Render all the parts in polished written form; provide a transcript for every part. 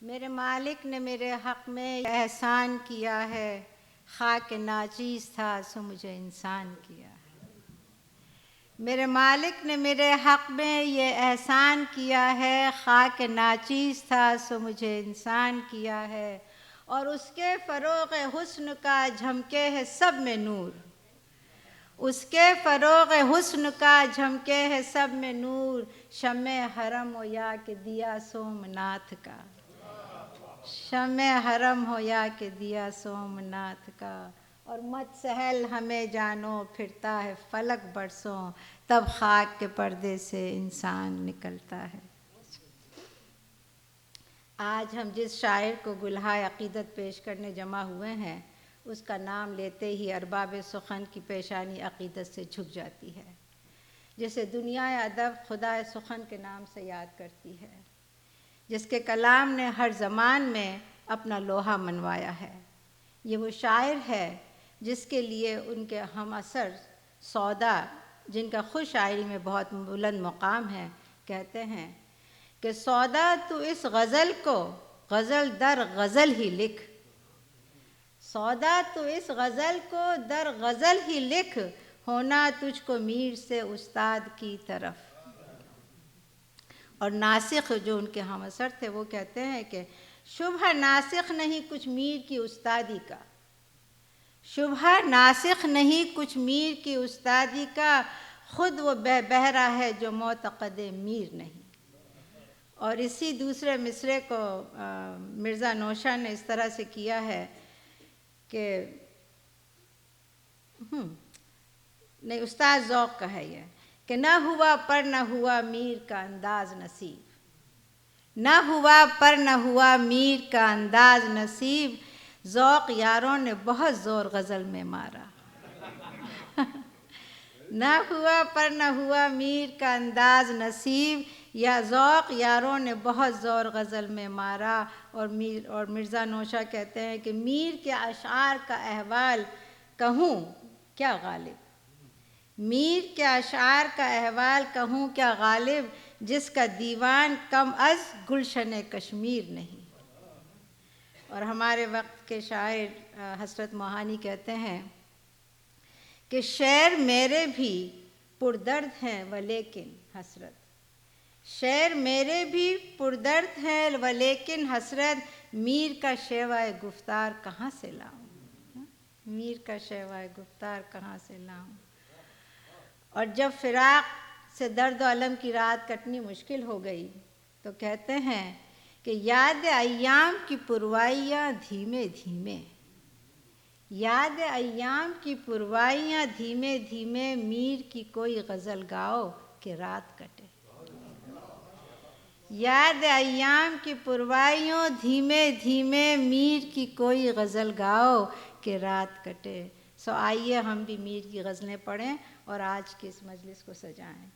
میرے مالک نے میرے حق میں احسان کیا ہے، خاک ناچیز تھا سو مجھے انسان کیا ہے۔ میرے مالک نے میرے حق میں یہ احسان کیا ہے، خاک ناچیز تھا سو مجھے انسان کیا ہے، اور اس کے فروغ حسن کا جھمکے ہے سب میں نور، اس کے فروغ حسن کا جھمکے ہے سب میں نور، شمع حرم ہو یا کہ دیا سومناتھ کا، شمع حرم ہو یا کہ دیا سومناتھ کا، اور مت سہل ہمیں جانو پھرتا ہے فلک برسوں، تب خاک کے پردے سے انسان نکلتا ہے۔ آج ہم جس شاعر کو گلہائے عقیدت پیش کرنے جمع ہوئے ہیں، اس کا نام لیتے ہی ارباب سخن کی پیشانی عقیدت سے جھک جاتی ہے، جسے دنیا ادب خدا سخن کے نام سے یاد کرتی ہے، جس کے کلام نے ہر زمان میں اپنا لوہا منوایا ہے۔ یہ وہ شاعر ہے جس کے لیے ان کے ہم عصر سودا، جن کا خود شاعری میں بہت بلند مقام ہے، کہتے ہیں کہ سودا تو اس غزل کو غزل در غزل ہی لکھ، سودا تو اس غزل کو در غزل ہی لکھ، ہونا تجھ کو میر سے استاد کی طرف۔ اور ناسخ جو ان کے ہم عصر تھے وہ کہتے ہیں کہ شبہ ناسخ نہیں کچھ میر کی استادی کا، شبہ ناسخ نہیں کچھ میر کی استادی کا، خود وہ بہرا ہے جو معتقد میر نہیں۔ اور اسی دوسرے مصرعے کو مرزا نوشہ نے اس طرح سے کیا ہے کہ نہیں، استاد ذوق کا ہے یہ کہ نہ ہوا پر نہ ہوا میر کا انداز نصیب، نہ ہوا پر نہ ہوا میر کا انداز نصیب، ذوق یاروں نے بہت زور غزل میں مارا، نہ ہوا پر نہ ہوا میر کا انداز نصیب، یا ذوق یاروں نے بہت زور غزل میں مارا۔ اور مرزا نوشہ کہتے ہیں کہ میر کے اشعار کا احوال کہوں کیا غالب، میر کے اشعار کا احوال کہوں کیا غالب، جس کا دیوان کم از گلشن کشمیر نہیں۔ اور ہمارے وقت کے شاعر حسرت موہانی کہتے ہیں کہ شعر میرے بھی پردرد ہیں ولیکن حسرت، شعر میرے بھی پردرد ہیں ولیکن حسرت، میر کا شیوہ گفتار کہاں سے لاؤں، میر کا شیوہ گفتار کہاں سے لاؤں۔ اور جب فراق سے درد و الم کی رات کٹنی مشکل ہو گئی تو کہتے ہیں کہ یاد ایام کی پروائیاں دھیمے دھیمے، یاد ایام کی پروائیاں دھیمے دھیمے، میر کی کوئی غزل گاؤ کہ رات کٹے، یاد ایام کی پروائیوں دھیمے دھیمے، میر کی کوئی غزل گاؤ کہ رات کٹے۔ سو آئیے ہم بھی میر کی غزلیں پڑھیں اور آج کی اس مجلس کو سجائیں۔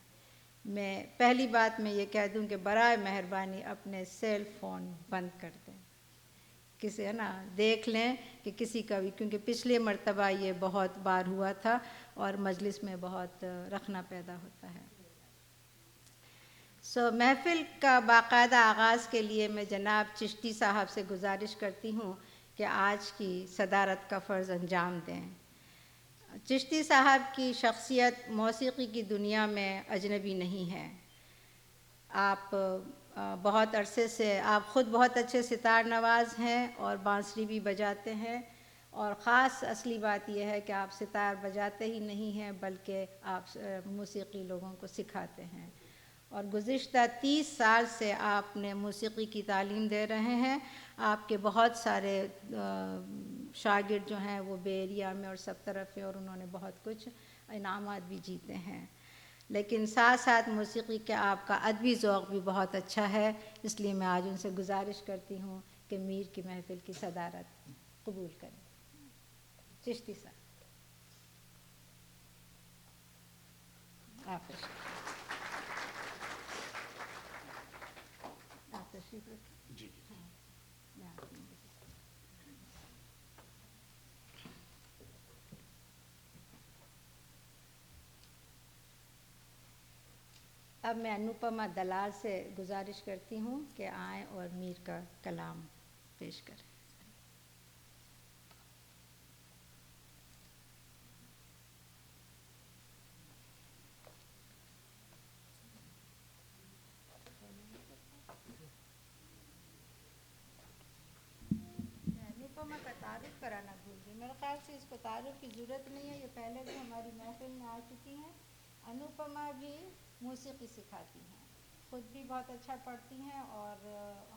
میں پہلی بات میں یہ کہہ دوں کہ برائے مہربانی اپنے سیل فون بند کر دیں، کسی ہے نا دیکھ لیں کہ کسی کا بھی، کیونکہ پچھلے مرتبہ یہ بہت بار ہوا تھا اور مجلس میں بہت رخنا پیدا ہوتا ہے۔ محفل کا باقاعدہ آغاز کے لیے میں جناب چشتی صاحب سے گزارش کرتی ہوں کہ آج کی صدارت کا فرض انجام دیں۔ چشتی صاحب کی شخصیت موسیقی کی دنیا میں اجنبی نہیں ہے۔ آپ بہت عرصے سے، آپ خود بہت اچھے ستار نواز ہیں اور بانسری بھی بجاتے ہیں، اور خاص اصلی بات یہ ہے کہ آپ ستار بجاتے ہی نہیں ہیں بلکہ آپ موسیقی لوگوں کو سکھاتے ہیں، اور گزشتہ 30 سال سے آپ نے موسیقی کی تعلیم دے رہے ہیں۔ آپ کے بہت سارے شاگرد جو ہیں وہ بے ایریا میں اور سب طرف ہیں، اور انہوں نے بہت کچھ انعامات بھی جیتے ہیں، لیکن ساتھ ساتھ موسیقی کے آپ کا ادبی ذوق بھی بہت اچھا ہے، اس لیے میں آج ان سے گزارش کرتی ہوں کہ میر کی محفل کی صدارت قبول کریں۔ چشتی صاحب آپ تشریف رکھیں۔ جی اب میں انوپما دلال سے گزارش کرتی ہوں کہ آئیں اور میر کا کلام پیش کریں. انوپما کا تعارف کرانا بھول گئی. میرے خیال سے اس کو تعارف کی ضرورت نہیں ہے، یہ پہلے بھی ہماری محفل میں آ چکی ہیں. انوپما بھی موسیقی سکھاتی ہیں، خود بھی بہت اچھا پڑھتی ہیں، اور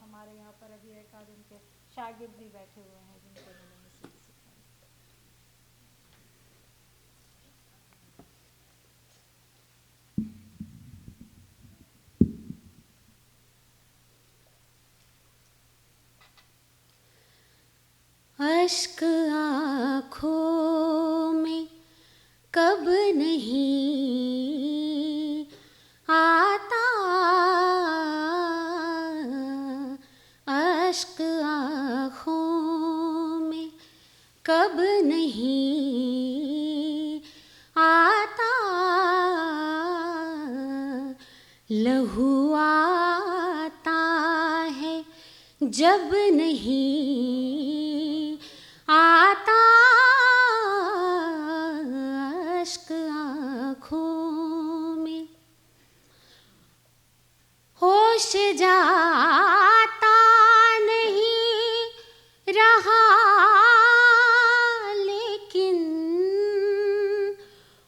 ہمارے یہاں پر ابھی ایک آدھ ان کے شاگرد بھی بیٹھے ہوئے ہیں جن کو انہوں نے موسیقی سکھائی. اشک آنکھوں میں کب نہیں آتا، اشک آنکھوں میں کب نہیں آتا، لہو آتا ہے جب نہیں آتا، اشک آنکھوں میں ہوش جاتا نہیں رہا، لیکن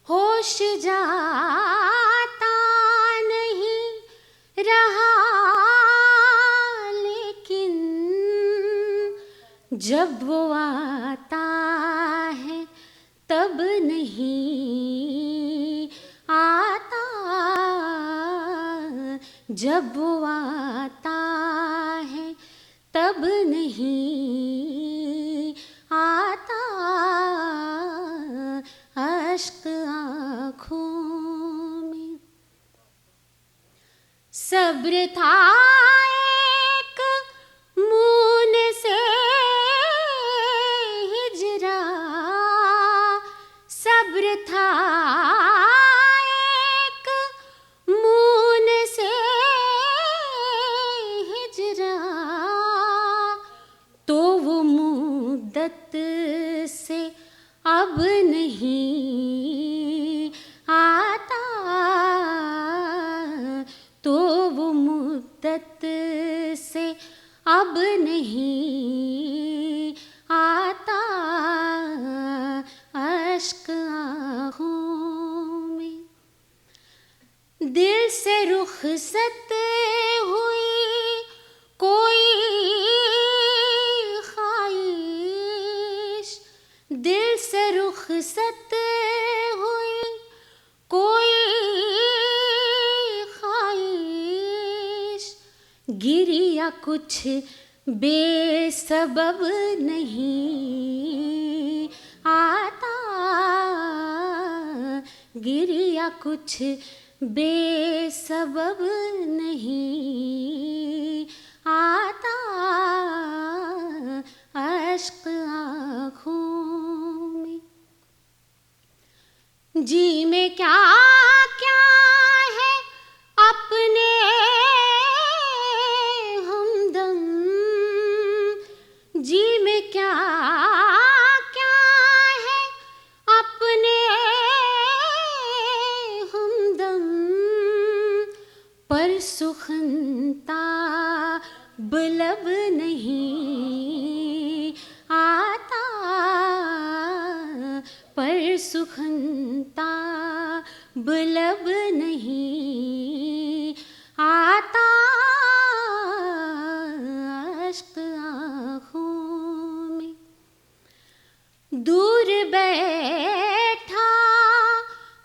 ہوش جاتا نہیں رہا، لیکن جب وہ آتا ہے تب نہیں آتا، جب وہ آتا ہے تب نہیں آتا، اشک آنکھوں میں. صبر تھا ایک مون سے ہجرا، صبر تھا ایک مون سے ہجرا، تو وہ مدت سے اب نہیں آتا، تو وہ مدت سے اب نہیں آتا، اشک آنکھوں میں. دل سے رخصت ہوئی کوئی خواہش، دل سے رخصت ہوئی کوئی خواہش، گریا کچھ بے سبب نہیں آتا، گریا کچھ بے سبب نہیں آتا، اشک آنکھوں میں. جی میں کیا کیا ہے اپنے ہمدم، جی میں کیا کیا ہے اپنے ہمدم، پر سخنتا بلب نہیں آتا، پر سخنتا بلب نہیں آتا، اشک آنکھوں میں. دور بیٹھا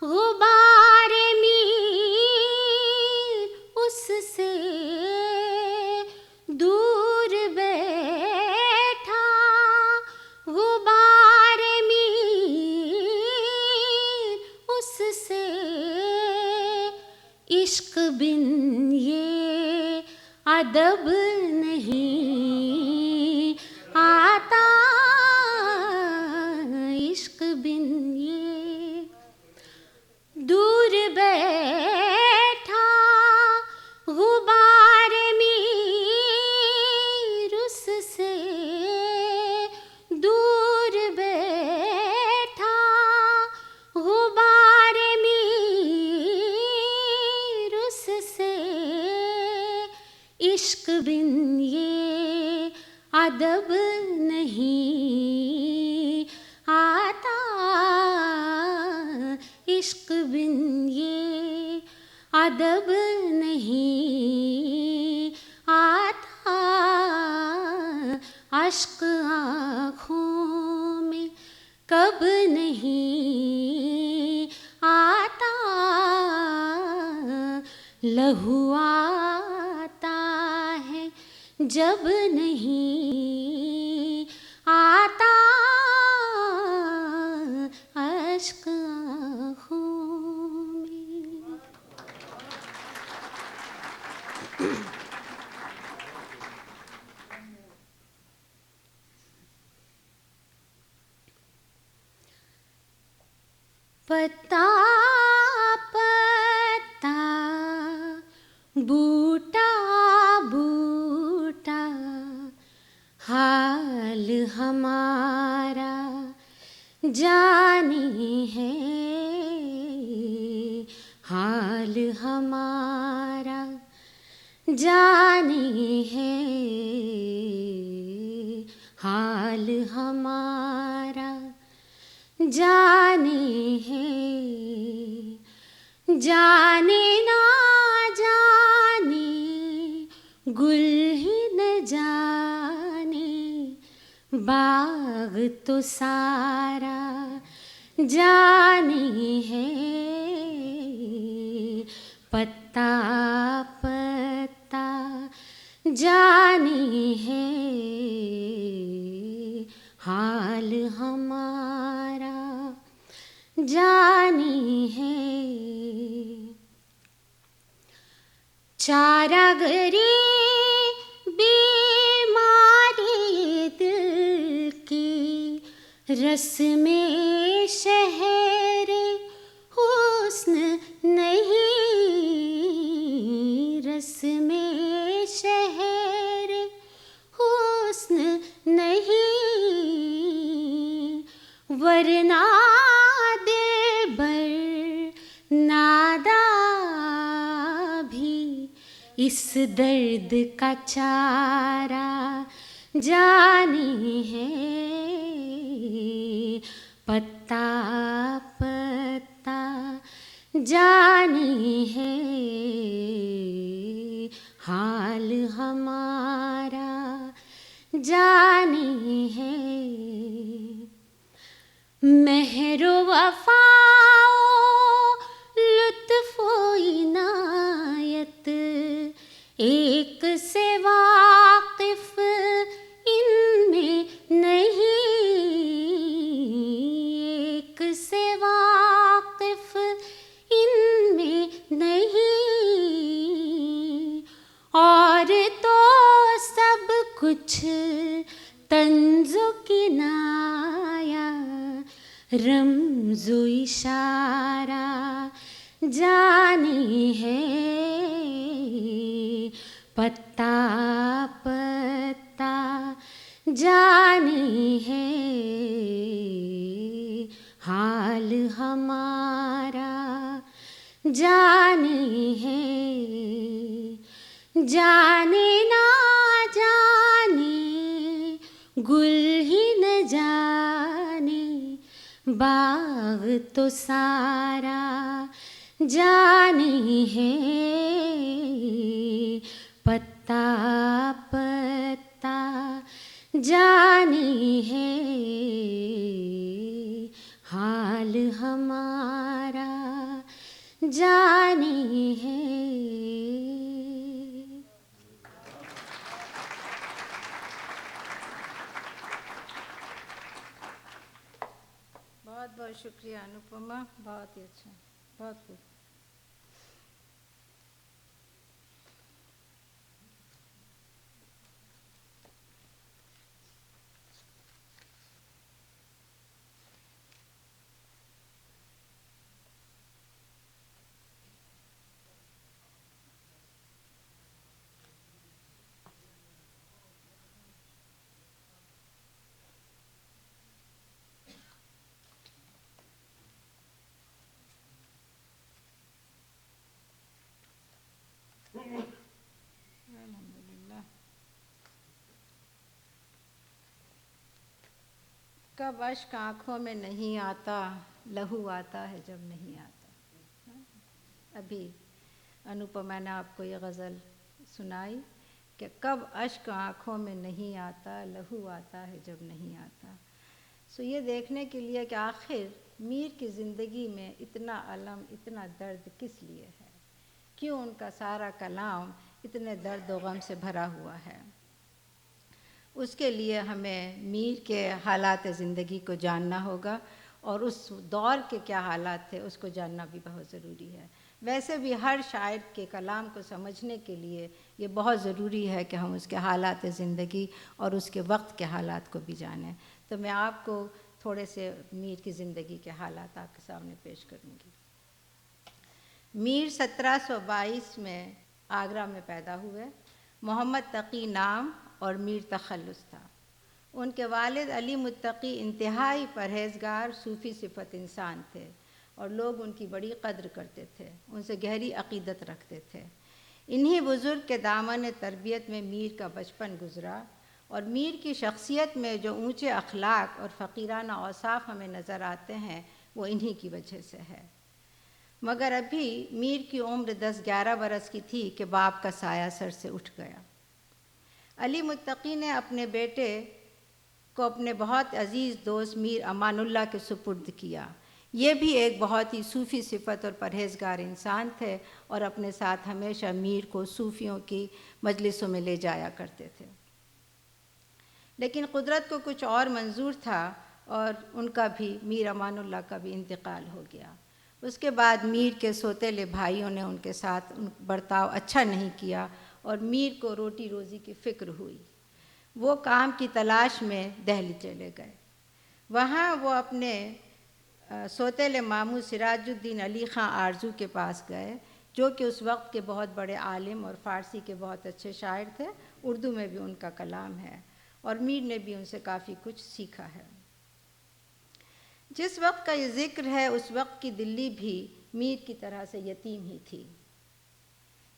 غبار میر اس سے، دور بیٹھا غبار میر اس سے، عشق بن یہ ادب نہیں آتا، عشق بن ادب نہیں آتا، عشق بن یہ ادب نہیں آتا، اشک آنکھوں میں کب نہیں آتا، لہو آتا ہے جب نہیں آتا، اشک آنکھوں میں۔ پتا پتا بوٹا بوٹا حال ہمارا جانے ہے، حال ہمارا جانے ہے، حال ہمارا جانے ہے، جانے نہ جانے گل ہی نہ جانے باغ تو سارا جانے ہے، پتا پتا جانے ہے، حال ہمارا جانے ہے، چارہ گری بیماری دل کی، رس میں شہر حسن نہیں، رس میں شہر حسن نہیں، ورنہ دلبر نادا بھی اس درد کا چارہ جانے ہے، پتا پتا جانے ہے، حال ہمارا جانے ہے، مہر و وفا لطف و عنایت ایک سے واقف ان میں نہیں، ایک سے واقف ان میں نہیں، اور تو سب کچھ طنز و کنایہ رمز و اشارہ جانے ہے، پتا پتا جانے ہے، حال ہمارا جانے ہے، جانے نہ جانے گل ہی نہ جانے باغ تو سارا جانے ہے، پتا پتا جانے ہے، حال ہمارا جانے ہے۔ بہت بہت شکریہ انوپما، بہت ہی اچھا، بہت خوب۔ کب اشک آنکھوں میں نہیں آتا، لہو آتا ہے جب نہیں آتا۔ ابھی انوپما نے آپ کو یہ غزل سنائی کہ کب اشک آنکھوں میں نہیں آتا، لہو آتا ہے جب نہیں آتا۔ سو یہ دیکھنے کے لیے کہ آخر میر کی زندگی میں اتنا الم، اتنا درد کس لیے ہے، کیوں ان کا سارا کلام اتنے درد و غم سے بھرا ہوا ہے۔ اس کے لیے ہمیں میر کے حالات زندگی کو جاننا ہوگا، اور اس دور کے کیا حالات تھے اس کو جاننا بھی بہت ضروری ہے۔ ویسے بھی ہر شاعر کے کلام کو سمجھنے کے لیے یہ بہت ضروری ہے کہ ہم اس کے حالات زندگی اور اس کے وقت کے حالات کو بھی جانیں۔ تو میں آپ کو تھوڑے سے میر کی زندگی کے حالات آپ کے سامنے پیش کروں گی۔ میر 1722 میں آگرہ میں پیدا ہوئے۔ محمد تقی نام اور میر تخلص تھا۔ ان کے والد علی متقی انتہائی پرہیزگار صوفی صفت انسان تھے، اور لوگ ان کی بڑی قدر کرتے تھے، ان سے گہری عقیدت رکھتے تھے۔ انہی بزرگ کے دامن تربیت میں میر کا بچپن گزرا، اور میر کی شخصیت میں جو اونچے اخلاق اور فقیرانہ اوصاف ہمیں نظر آتے ہیں وہ انہی کی وجہ سے ہے۔ مگر ابھی میر کی عمر 10-11 برس کی تھی کہ باپ کا سایہ سر سے اٹھ گیا۔ علی متقی نے اپنے بیٹے کو اپنے بہت عزیز دوست میر امان اللہ کے سپرد کیا۔ یہ بھی ایک بہت ہی صوفی صفت اور پرہیزگار انسان تھے، اور اپنے ساتھ ہمیشہ میر کو صوفیوں کی مجلسوں میں لے جایا کرتے تھے۔ لیکن قدرت کو کچھ اور منظور تھا، اور ان کا بھی، میر امان اللہ کا بھی انتقال ہو گیا۔ اس کے بعد میر کے سوتیلے بھائیوں نے ان کے ساتھ برتاؤ اچھا نہیں کیا، اور میر کو روٹی روزی کی فکر ہوئی۔ وہ کام کی تلاش میں دہلی چلے گئے۔ وہاں وہ اپنے سوتیلے ماموں سراج الدین علی خاں آرزو کے پاس گئے، جو کہ اس وقت کے بہت بڑے عالم اور فارسی کے بہت اچھے شاعر تھے۔ اردو میں بھی ان کا کلام ہے، اور میر نے بھی ان سے کافی کچھ سیکھا ہے۔ جس وقت کا یہ ذکر ہے اس وقت کی دلی بھی میر کی طرح سے یتیم ہی تھی۔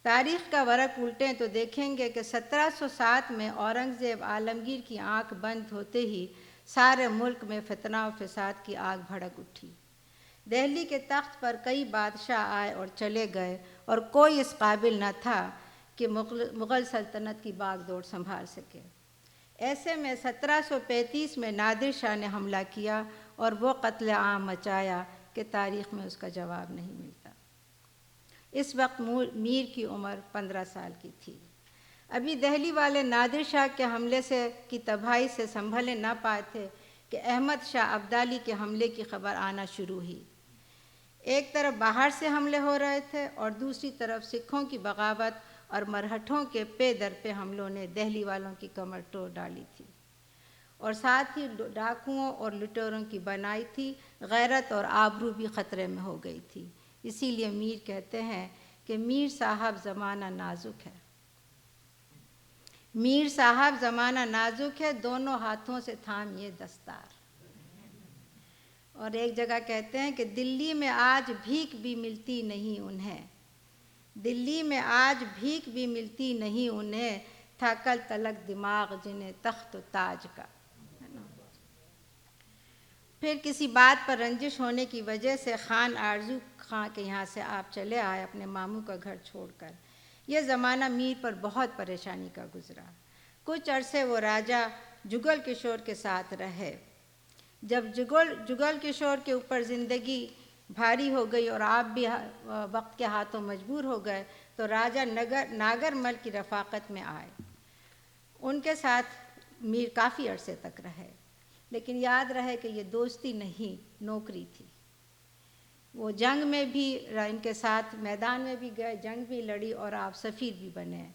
تاریخ کا ورق الٹیں تو دیکھیں گے کہ 1707 میں اورنگزیب عالمگیر کی آنکھ بند ہوتے ہی سارے ملک میں فتنہ و فساد کی آگ بھڑک اٹھی۔ دہلی کے تخت پر کئی بادشاہ آئے اور چلے گئے، اور کوئی اس قابل نہ تھا کہ مغل سلطنت کی باغ دوڑ سنبھال سکے۔ ایسے میں 1735 میں نادر شاہ نے حملہ کیا، اور وہ قتل عام مچایا کہ تاریخ میں اس کا جواب نہیں ملتا۔ اس وقت میر کی عمر 15 سال کی تھی۔ ابھی دہلی والے نادر شاہ کے حملے کی تباہی سے سنبھلے نہ پائے تھے کہ احمد شاہ ابدالی کے حملے کی خبر آنا شروع ہوئی۔ ایک طرف باہر سے حملے ہو رہے تھے، اور دوسری طرف سکھوں کی بغاوت اور مرہٹھوں کے پے در پہ حملوں نے دہلی والوں کی کمر توڑ ڈالی تھی، اور ساتھ ہی ڈاکوؤں اور لٹوروں کی بنائی تھی، غیرت اور آبرو بھی خطرے میں ہو گئی تھی۔ اسی لیے میر کہتے ہیں کہ میر صاحب زمانہ نازک ہے، میر صاحب زمانہ نازک ہے، دونوں ہاتھوں سے تھامیے دستار۔ اور ایک جگہ کہتے ہیں کہ دلی میں آج بھیک بھی ملتی نہیں انہیں، دلی میں آج بھیک بھی ملتی نہیں انہیں، تھا کل تلک دماغ جنہیں تخت و تاج کا۔ پھر کسی بات پر رنجش ہونے کی وجہ سے خان آرزو خاں کے یہاں سے آپ چلے آئے اپنے ماموں کا گھر چھوڑ کر۔ یہ زمانہ میر پر بہت پریشانی کا گزرا۔ کچھ عرصے وہ راجہ جگل کشور کے ساتھ رہے۔ جب جگل کشور کے اوپر زندگی بھاری ہو گئی اور آپ بھی وقت کے ہاتھوں مجبور ہو گئے، تو راجہ ناگر مل کی رفاقت میں آئے۔ ان کے ساتھ میر کافی عرصے تک رہے، لیکن یاد رہے کہ یہ دوستی نہیں، نوکری تھی۔ وہ جنگ میں بھی ان کے ساتھ میدان میں بھی گئے، جنگ بھی لڑی، اور آپ سفیر بھی بنے،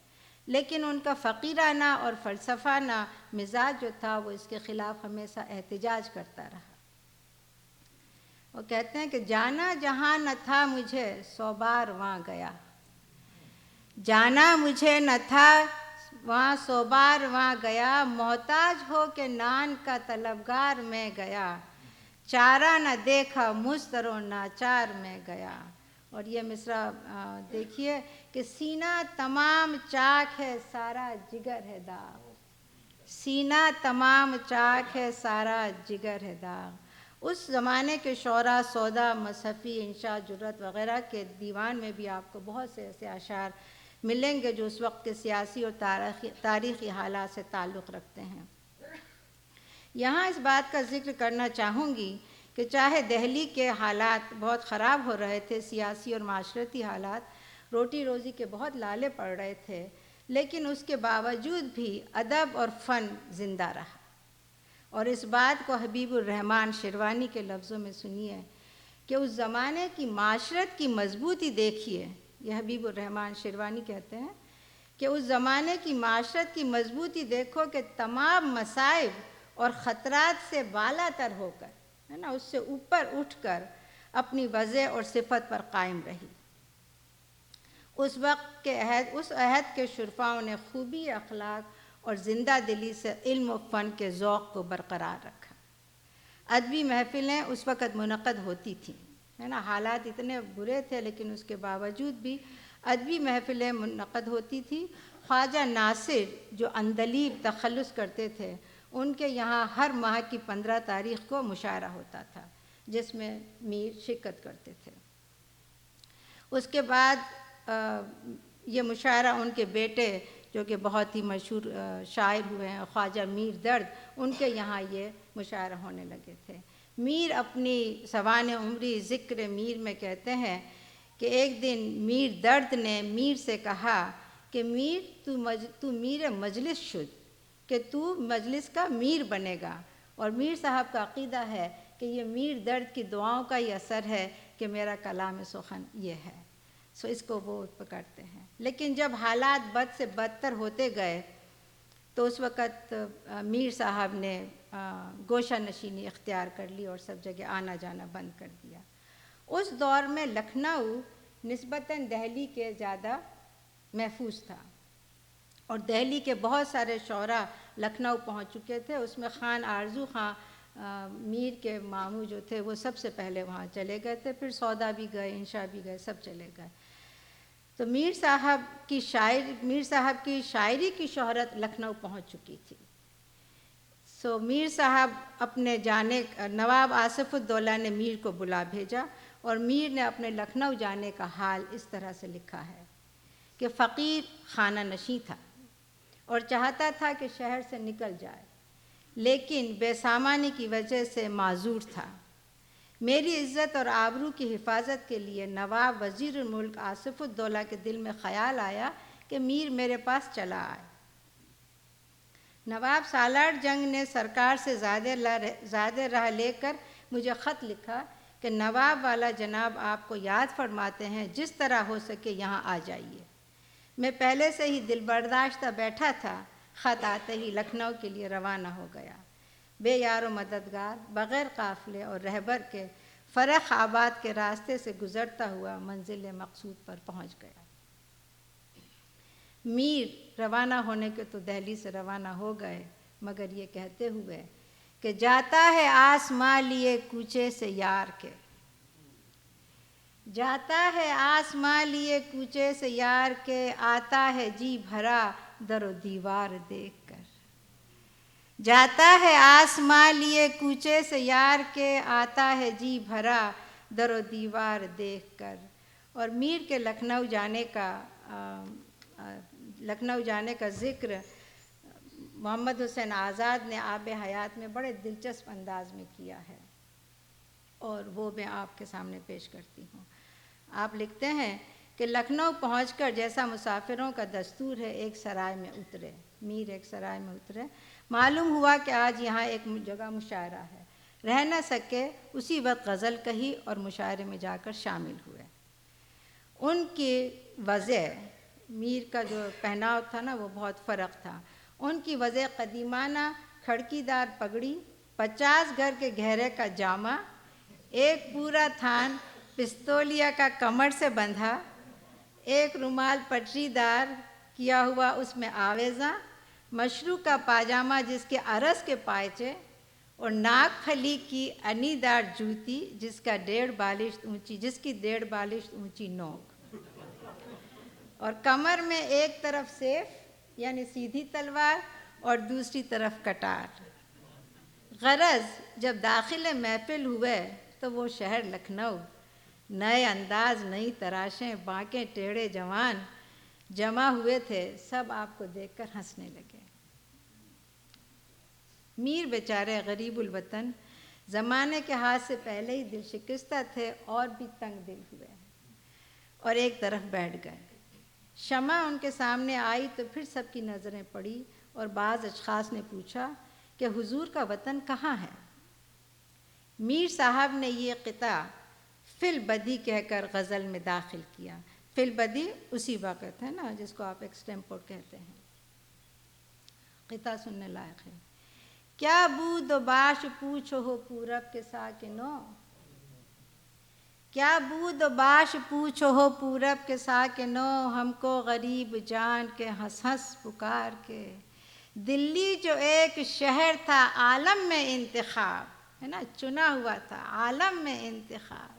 لیکن ان کا فقیرانہ اور فلسفانہ مزاج جو تھا وہ اس کے خلاف ہمیشہ احتجاج کرتا رہا۔ وہ کہتے ہیں کہ جانا جہاں نہ تھا مجھے 100 بار وہاں گیا، جانا مجھے نہ تھا وہاں 100 بار وہاں گیا، محتاج ہو کے نان کا طلبگار میں گیا، چارہ نہ دیکھا مضطر و ناچار میں گیا۔ اور یہ مصرع دیکھیے کہ سینہ تمام چاک ہے، سارا جگر ہے داغ، سینہ تمام چاک ہے، سارا جگر ہے داغ۔ اس زمانے کے شعراء سودا، مصحفی، انشاء، جرت وغیرہ کے دیوان میں بھی آپ کو بہت سے ایسے اشعار ملیں گے جو اس وقت کے سیاسی اور تاریخی حالات سے تعلق رکھتے ہیں۔ یہاں اس بات کا ذکر کرنا چاہوں گی کہ چاہے دہلی کے حالات بہت خراب ہو رہے تھے، سیاسی اور معاشرتی حالات روٹی روزی کے بہت لالے پڑ رہے تھے، لیکن اس کے باوجود بھی ادب اور فن زندہ رہا۔ اور اس بات کو حبیب الرحمن شیروانی کے لفظوں میں سنیے کہ اس زمانے کی معاشرت کی مضبوطی دیکھیے۔ یہ حبیب الرحمن شیروانی کہتے ہیں کہ اس زمانے کی معاشرت کی مضبوطی دیکھو کہ تمام مصائب اور خطرات سے بالا تر ہو کر، ہے نا، اس سے اوپر اٹھ کر اپنی وضع اور صفت پر قائم رہی۔ اس وقت کے عہد کے شرفاؤں نے خوبی اخلاق اور زندہ دلی سے علم و فن کے ذوق کو برقرار رکھا۔ ادبی محفلیں اس وقت منعقد ہوتی تھیں، ہے نا، حالات اتنے برے تھے لیکن اس کے باوجود بھی ادبی محفلیں منعقد ہوتی تھیں۔ خواجہ ناصر جو عندلیب تخلص کرتے تھے، ان کے یہاں ہر ماہ کی 15 تاریخ کو مشاعرہ ہوتا تھا جس میں میر شرکت کرتے تھے۔ اس کے بعد یہ مشاعرہ ان کے بیٹے جو کہ بہت ہی مشہور شاعر ہوئے ہیں، خواجہ میر درد، ان کے یہاں یہ مشاعرہ ہونے لگے تھے۔ میر اپنی سوانح عمری ذکر میر میں کہتے ہیں کہ ایک دن میر درد نے میر سے کہا کہ میر تو میر مجلس شد، کہ تو مجلس کا میر بنے گا۔ اور میر صاحب کا عقیدہ ہے کہ یہ میر درد کی دعاؤں کا ہی اثر ہے کہ میرا کلام سخن یہ ہے، اس کو وہ پکڑتے ہیں۔ لیکن جب حالات بد سے بدتر ہوتے گئے تو اس وقت میر صاحب نے گوشہ نشینی اختیار کر لی اور سب جگہ آنا جانا بند کر دیا۔ اس دور میں لکھنؤ نسبتاً دہلی کے زیادہ محفوظ تھا اور دہلی کے بہت سارے شعراء لکھنؤ پہنچ چکے تھے۔ اس میں خان آرزو خان میر کے ماموں جو تھے وہ سب سے پہلے وہاں چلے گئے تھے، پھر سودا بھی گئے، انشاء بھی گئے، سب چلے گئے۔ تو میر صاحب کی شاعری کی شہرت لکھنؤ پہنچ چکی تھی۔ میر صاحب اپنے نواب آصف الدولہ نے میر کو بلا بھیجا اور میر نے اپنے لکھنؤ جانے کا حال اس طرح سے لکھا ہے کہ فقیر خانہ نشیں تھا اور چاہتا تھا کہ شہر سے نکل جائے، لیکن بے سامانی کی وجہ سے معذور تھا۔ میری عزت اور آبرو کی حفاظت کے لیے نواب وزیر الملک آصف الدولہ کے دل میں خیال آیا کہ میر میرے پاس چلا آئے۔ نواب سالار جنگ نے سرکار سے زیادہ راہ لے کر مجھے خط لکھا کہ نواب والا جناب آپ کو یاد فرماتے ہیں، جس طرح ہو سکے یہاں آ جائیے۔ میں پہلے سے ہی دل برداشتہ بیٹھا تھا، خط آتے ہی لکھنؤ کے لیے روانہ ہو گیا۔ بے یار و مددگار، بغیر قافلے اور رہبر کے فرخ آباد کے راستے سے گزرتا ہوا منزل مقصود پر پہنچ گیا۔ میر روانہ ہونے کے تو دہلی سے روانہ ہو گئے، مگر یہ کہتے ہوئے کہ جاتا ہے آسماں لیے کوچے سے یار کے، جاتا ہے آسماں لیے کوچے سے یار کے، آتا ہے جی بھرا در و دیوار دیکھ کر، جاتا ہے آسماں لیے کوچے سے یار کے، آتا ہے جی بھرا در و دیوار دیکھ کر۔ اور میر کے لکھنؤ جانے کا ذکر محمد حسین آزاد نے آب حیات میں بڑے دلچسپ انداز میں کیا ہے اور وہ میں آپ کے سامنے پیش کرتی ہوں۔ آپ لکھتے ہیں کہ لکھنؤ پہنچ کر جیسا مسافروں کا دستور ہے ایک سرائے میں اترے، میر ایک سرائے میں اترے۔ معلوم ہوا کہ آج یہاں ایک جگہ مشاعرہ ہے، رہ نہ سکے، اسی وقت غزل کہی اور مشاعرے میں جا کر شامل ہوئے۔ ان کی وضع، میر کا جو پہناؤ تھا نا وہ بہت فرق تھا۔ ان کی وضع قدیمانہ کھڑکی دار پگڑی، 50 گھر کے گہرے کا جامہ، ایک پورا تھان پستولیا کا کمر سے بندھا، ایک رومال پٹری دار کیا ہوا اس میں آویزاں، مشروع کا پاجامہ جس کے عرض کے پائچے اور ناک پھلی کی انی دار جوتی جس کی 1.5 بالشت اونچی نوک، اور کمر میں ایک طرف سیف یعنی سیدھی تلوار اور دوسری طرف کٹار۔ غرض جب داخل محفل ہوئے تو وہ شہر لکھنؤ، نئے انداز نئی تراشیں بانکیں ٹیڑھے جوان جمع ہوئے تھے، سب آپ کو دیکھ کر ہنسنے لگے۔ میر بیچارے غریب الوطن زمانے کے ہاتھ سے پہلے ہی دل شکستہ تھے اور بھی تنگ دل ہوئے اور ایک طرف بیٹھ گئے۔ شمع ان کے سامنے آئی تو پھر سب کی نظریں پڑی اور بعض اشخاص نے پوچھا کہ حضور کا وطن کہاں ہے؟ میر صاحب نے یہ قطعہ فی البدی کہہ کر غزل میں داخل کیا۔ فی البدی اسی وقت ہے نا جس کو آپ ایکسٹیمپور کہتے ہیں۔ قطعہ سننے لائق ہے۔ کیا بود و باش پوچھو ہو پورب کے ساکنو، کیا بود و باش پوچھو ہو پورب کے ساکنو، ہم کو غریب جان کے ہنس ہنس پکار کے۔ دلی جو ایک شہر تھا عالم میں انتخاب، ہے نا، چنا ہوا تھا عالم میں انتخاب۔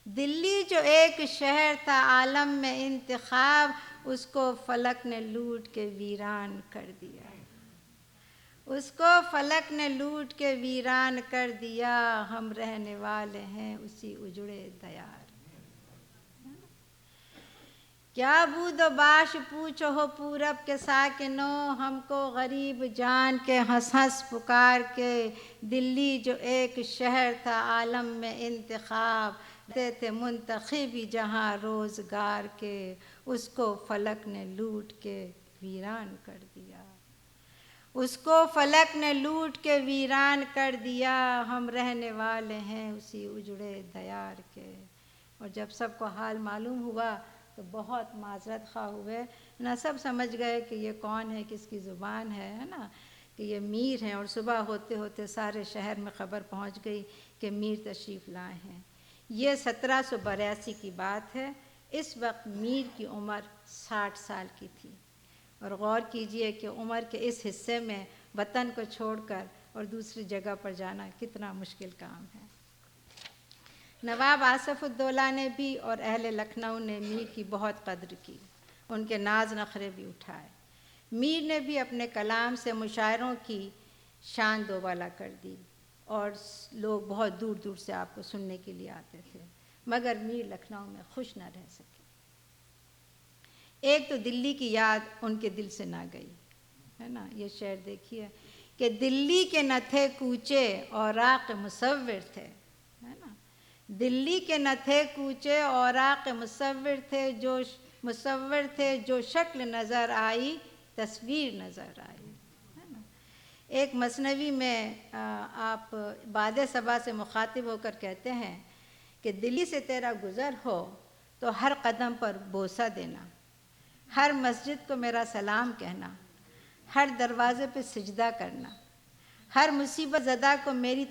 دلی جو ایک شہر تھا عالم میں انتخاب، اس کو فلک نے لوٹ کے ویران کر دیا، اس کو فلک نے لوٹ کے ویران کر دیا، ہم رہنے والے ہیں اسی اجڑے دیار۔ کیا بود و باش پوچھو ہو پورب کے ساکنو، ہم کو غریب جان کے ہنس ہنس پکار کے۔ دلی جو ایک شہر تھا عالم میں انتخاب، تھے منتخبی جہاں روزگار کے، اس کو فلک نے لوٹ کے ویران کر دیا، اس کو فلک نے لوٹ کے ویران کر دیا، ہم رہنے والے ہیں اسی اجڑے دیار کے۔ اور جب سب کو حال معلوم ہوا تو بہت معذرت خواہ ہوئے نا، سب سمجھ گئے کہ یہ کون ہے، کس کی زبان ہے نا، کہ یہ میر ہیں۔ اور صبح ہوتے ہوتے سارے شہر میں خبر پہنچ گئی کہ میر تشریف لائے ہیں۔ یہ 1782 کی بات ہے۔ اس وقت میر کی عمر 60 سال کی تھی، اور غور کیجئے کہ عمر کے اس حصے میں وطن کو چھوڑ کر اور دوسری جگہ پر جانا کتنا مشکل کام ہے۔ نواب آصف الدولہ نے بھی اور اہل لکھنؤ نے میر کی بہت قدر کی، ان کے ناز نخرے بھی اٹھائے۔ میر نے بھی اپنے کلام سے مشاعروں کی شان دوبالا کر دی، اور لوگ بہت دور دور سے آپ کو سننے کے لیے آتے تھے، مگر میر لکھنؤ میں خوش نہ رہ سکے۔ ایک تو دلی کی یاد ان کے دل سے نہ گئی، ہے نا۔ یہ شعر دیکھیے کہ دلی کے نہ تھے کوچے اوراق مصور تھے، ہے نا، دلی کے نہ تھے کوچے اوراق مصور تھے، جو شکل نظر آئی تصویر نظر آئی، ہے نا۔ ایک مثنوی میں آپ باد صبا سے مخاطب ہو کر کہتے ہیں کہ دلی سے تیرا گزر ہو تو ہر قدم پر بوسہ دینا، ہر مسجد کو میرا سلام کہنا، ہر دروازے پہ سجدہ کرنا، ہر مصیبت زدہ کو میری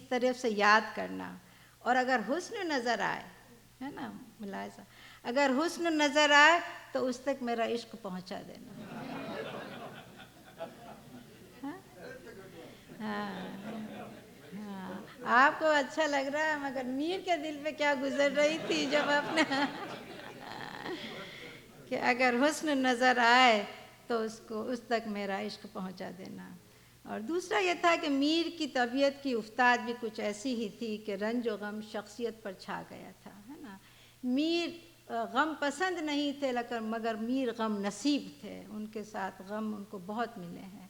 طرف سے یاد کرنا، اور اگر حسن نظر آئے، ہے نا، ملاحظہ، اگر حسن نظر آئے تو اس تک میرا عشق پہنچا دینا۔ ہاں، آپ کو اچھا لگ رہا ہے، مگر میر کے دل پہ کیا گزر رہی تھی جب اپنے کہ اگر حسن نظر آئے تو اس تک میرا عشق پہنچا دینا۔ اور دوسرا یہ تھا کہ میر کی طبیعت کی افتاد بھی کچھ ایسی ہی تھی کہ رنج و غم شخصیت پر چھا گیا تھا، ہے نا۔ میر غم پسند نہیں تھے، مگر میر غم نصیب تھے، ان کے ساتھ غم ان کو بہت ملے ہیں۔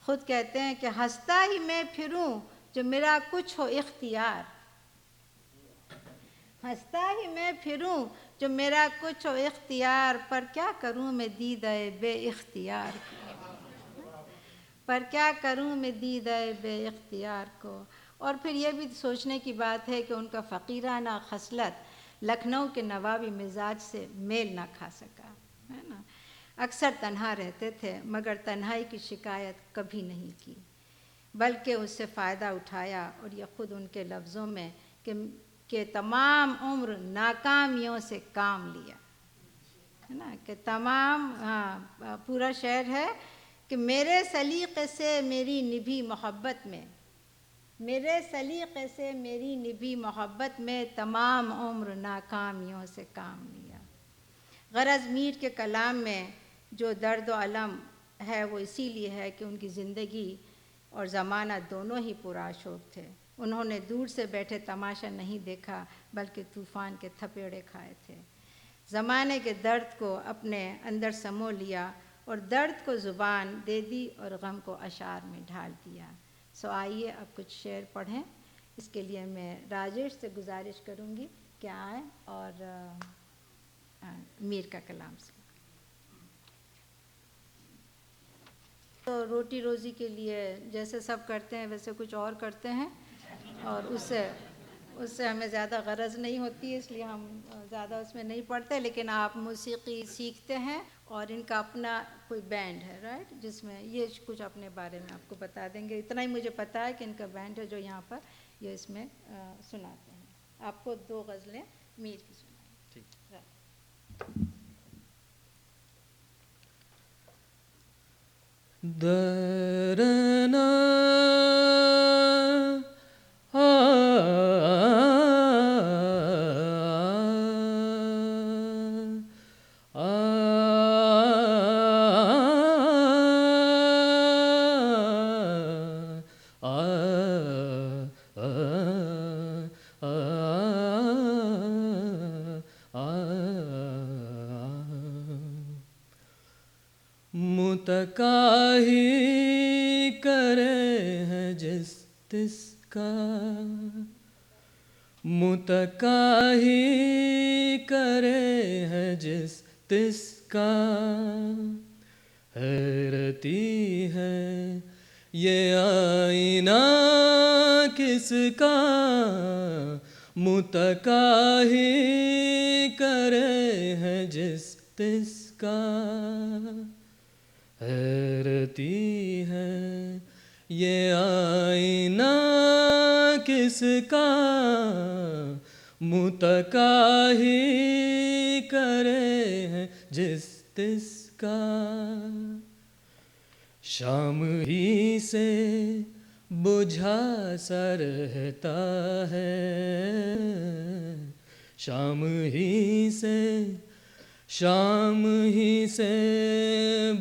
خود کہتے ہیں کہ ہنستا ہی میں پھروں جو میرا کچھ ہو اختیار، ہنستا ہی میں پھروں جو میرا کچھ ہو اختیار، پر کیا کروں میں دیدہ بے اختیار کو، پر کیا کروں میں دیدہ بے اختیار کو۔ اور پھر یہ بھی سوچنے کی بات ہے کہ ان کا فقیرانہ خصلت لکھنؤ کے نوابی مزاج سے میل نہ کھا سکا، ہے نا۔ اکثر تنہا رہتے تھے، مگر تنہائی کی شکایت کبھی نہیں کی، بلکہ اس سے فائدہ اٹھایا، اور یہ خود ان کے لفظوں میں کہ تمام عمر ناکامیوں سے کام لیا، ہے نا، کہ تمام پورا شعر ہے کہ میرے سلیقے سے میری نبھی محبت میں، میرے سلیقے سے میری نبھی محبت میں، تمام عمر ناکامیوں سے کام لیا۔ غرض میر کے کلام میں جو درد و الم ہے وہ اسی لیے ہے کہ ان کی زندگی اور زمانہ دونوں ہی پرآشوب تھے۔ انہوں نے دور سے بیٹھے تماشا نہیں دیکھا بلکہ طوفان کے تھپیڑے کھائے تھے۔ زمانے کے درد کو اپنے اندر سمو لیا اور درد کو زبان دے دی اور غم کو اشعار میں ڈھال دیا۔ آئیے اب کچھ شعر پڑھیں۔ اس کے لیے میں راجیش سے گزارش کروں گی کہ آئیں اور میر کا کلام سنیں۔ تو روٹی روزی کے لیے جیسے سب کرتے ہیں ویسے کچھ اور کرتے ہیں، اور اس سے ہمیں زیادہ غرض نہیں ہوتی ہے، اس لیے ہم زیادہ اس میں نہیں پڑھتے، لیکن آپ موسیقی سیکھتے ہیں اور ان کا اپنا کوئی بینڈ ہے رائٹ، جس میں یہ کچھ اپنے بارے میں آپ کو بتا دیں گے۔ اتنا ہی مجھے پتا ہے کہ ان کا بینڈ ہے جو یہاں پر یہ اس میں سناتے ہیں۔ آپ کو 2 غزلیں میر کی سنائیں۔ درنا متکاہی کرے ہیں جس تس کا، متکاہی کرے ہیں جس تس کا، حیرتی ہے یہ آئینہ کس کا، متکاہی کرے ہیں جس تس کا، حیرتی ہے یہ آئینہ کس کا، متکاہی کرے ہیں جس تس کا، شام ہی سے بجھا سا رہتا ہے، شام ہی سے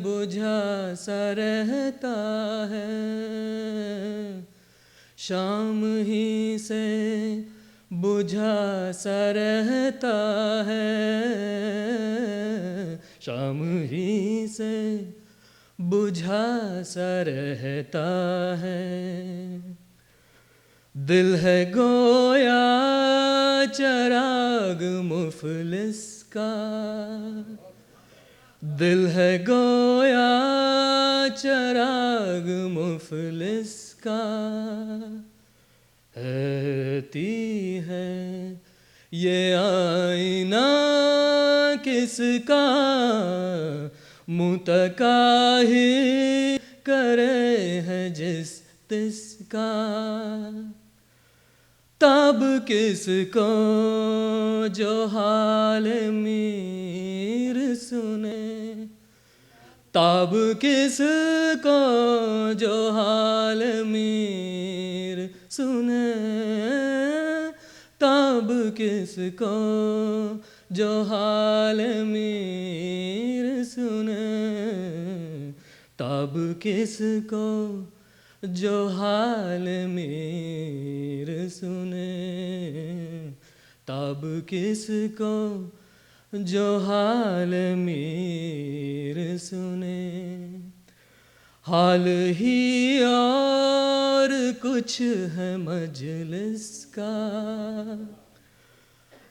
بجھا سا رہتا ہے، شام ہی سے بجھا سا رہتا ہے، شام ہی سے بجھا سا رہتا ہے، دل ہے گویا چراغ مفلس کا، دل ہے گویا چراغ مفلس کا، حیرتی ہے یہ آئینہ کس کا، متکاہی کرے ہیں جس تس کا، تب کس کو جو حال میر سنے، تب کس کو جو حال میر سنے، تب کس کو جو حال میر سنے، تب کس کو جو حال میر سنے، تب کس کو جو حال میر سنے، حال ہی اور کچھ ہے مجلس کا،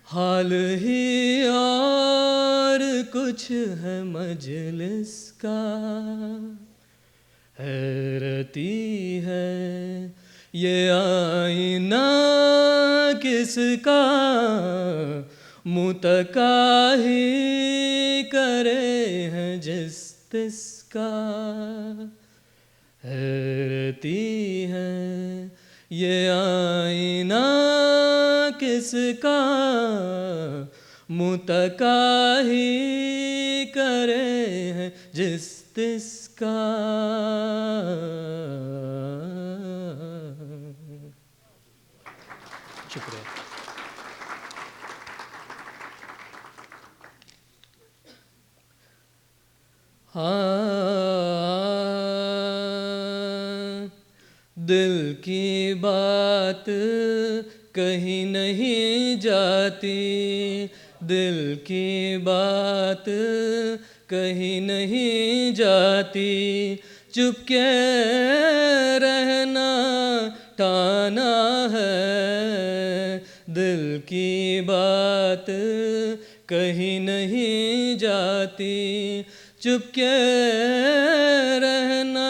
حال ہی اور کچھ ہے مجلس کا، حیرتی ہے یہ آئینہ کس کا، متکاہی کرے ہیں جس تس کا، حیرتی ہے یہ آئینہ کس کا، متکاہی کرے ہیں جس تس کا۔ شکریہ۔ ہاں دل کی بات کہیں نہیں جاتی، دل کی بات کہیں نہیں جاتی، چپ کے رہنا ٹھانا ہے، دل کی بات کہیں نہیں جاتی، چپ کے رہنا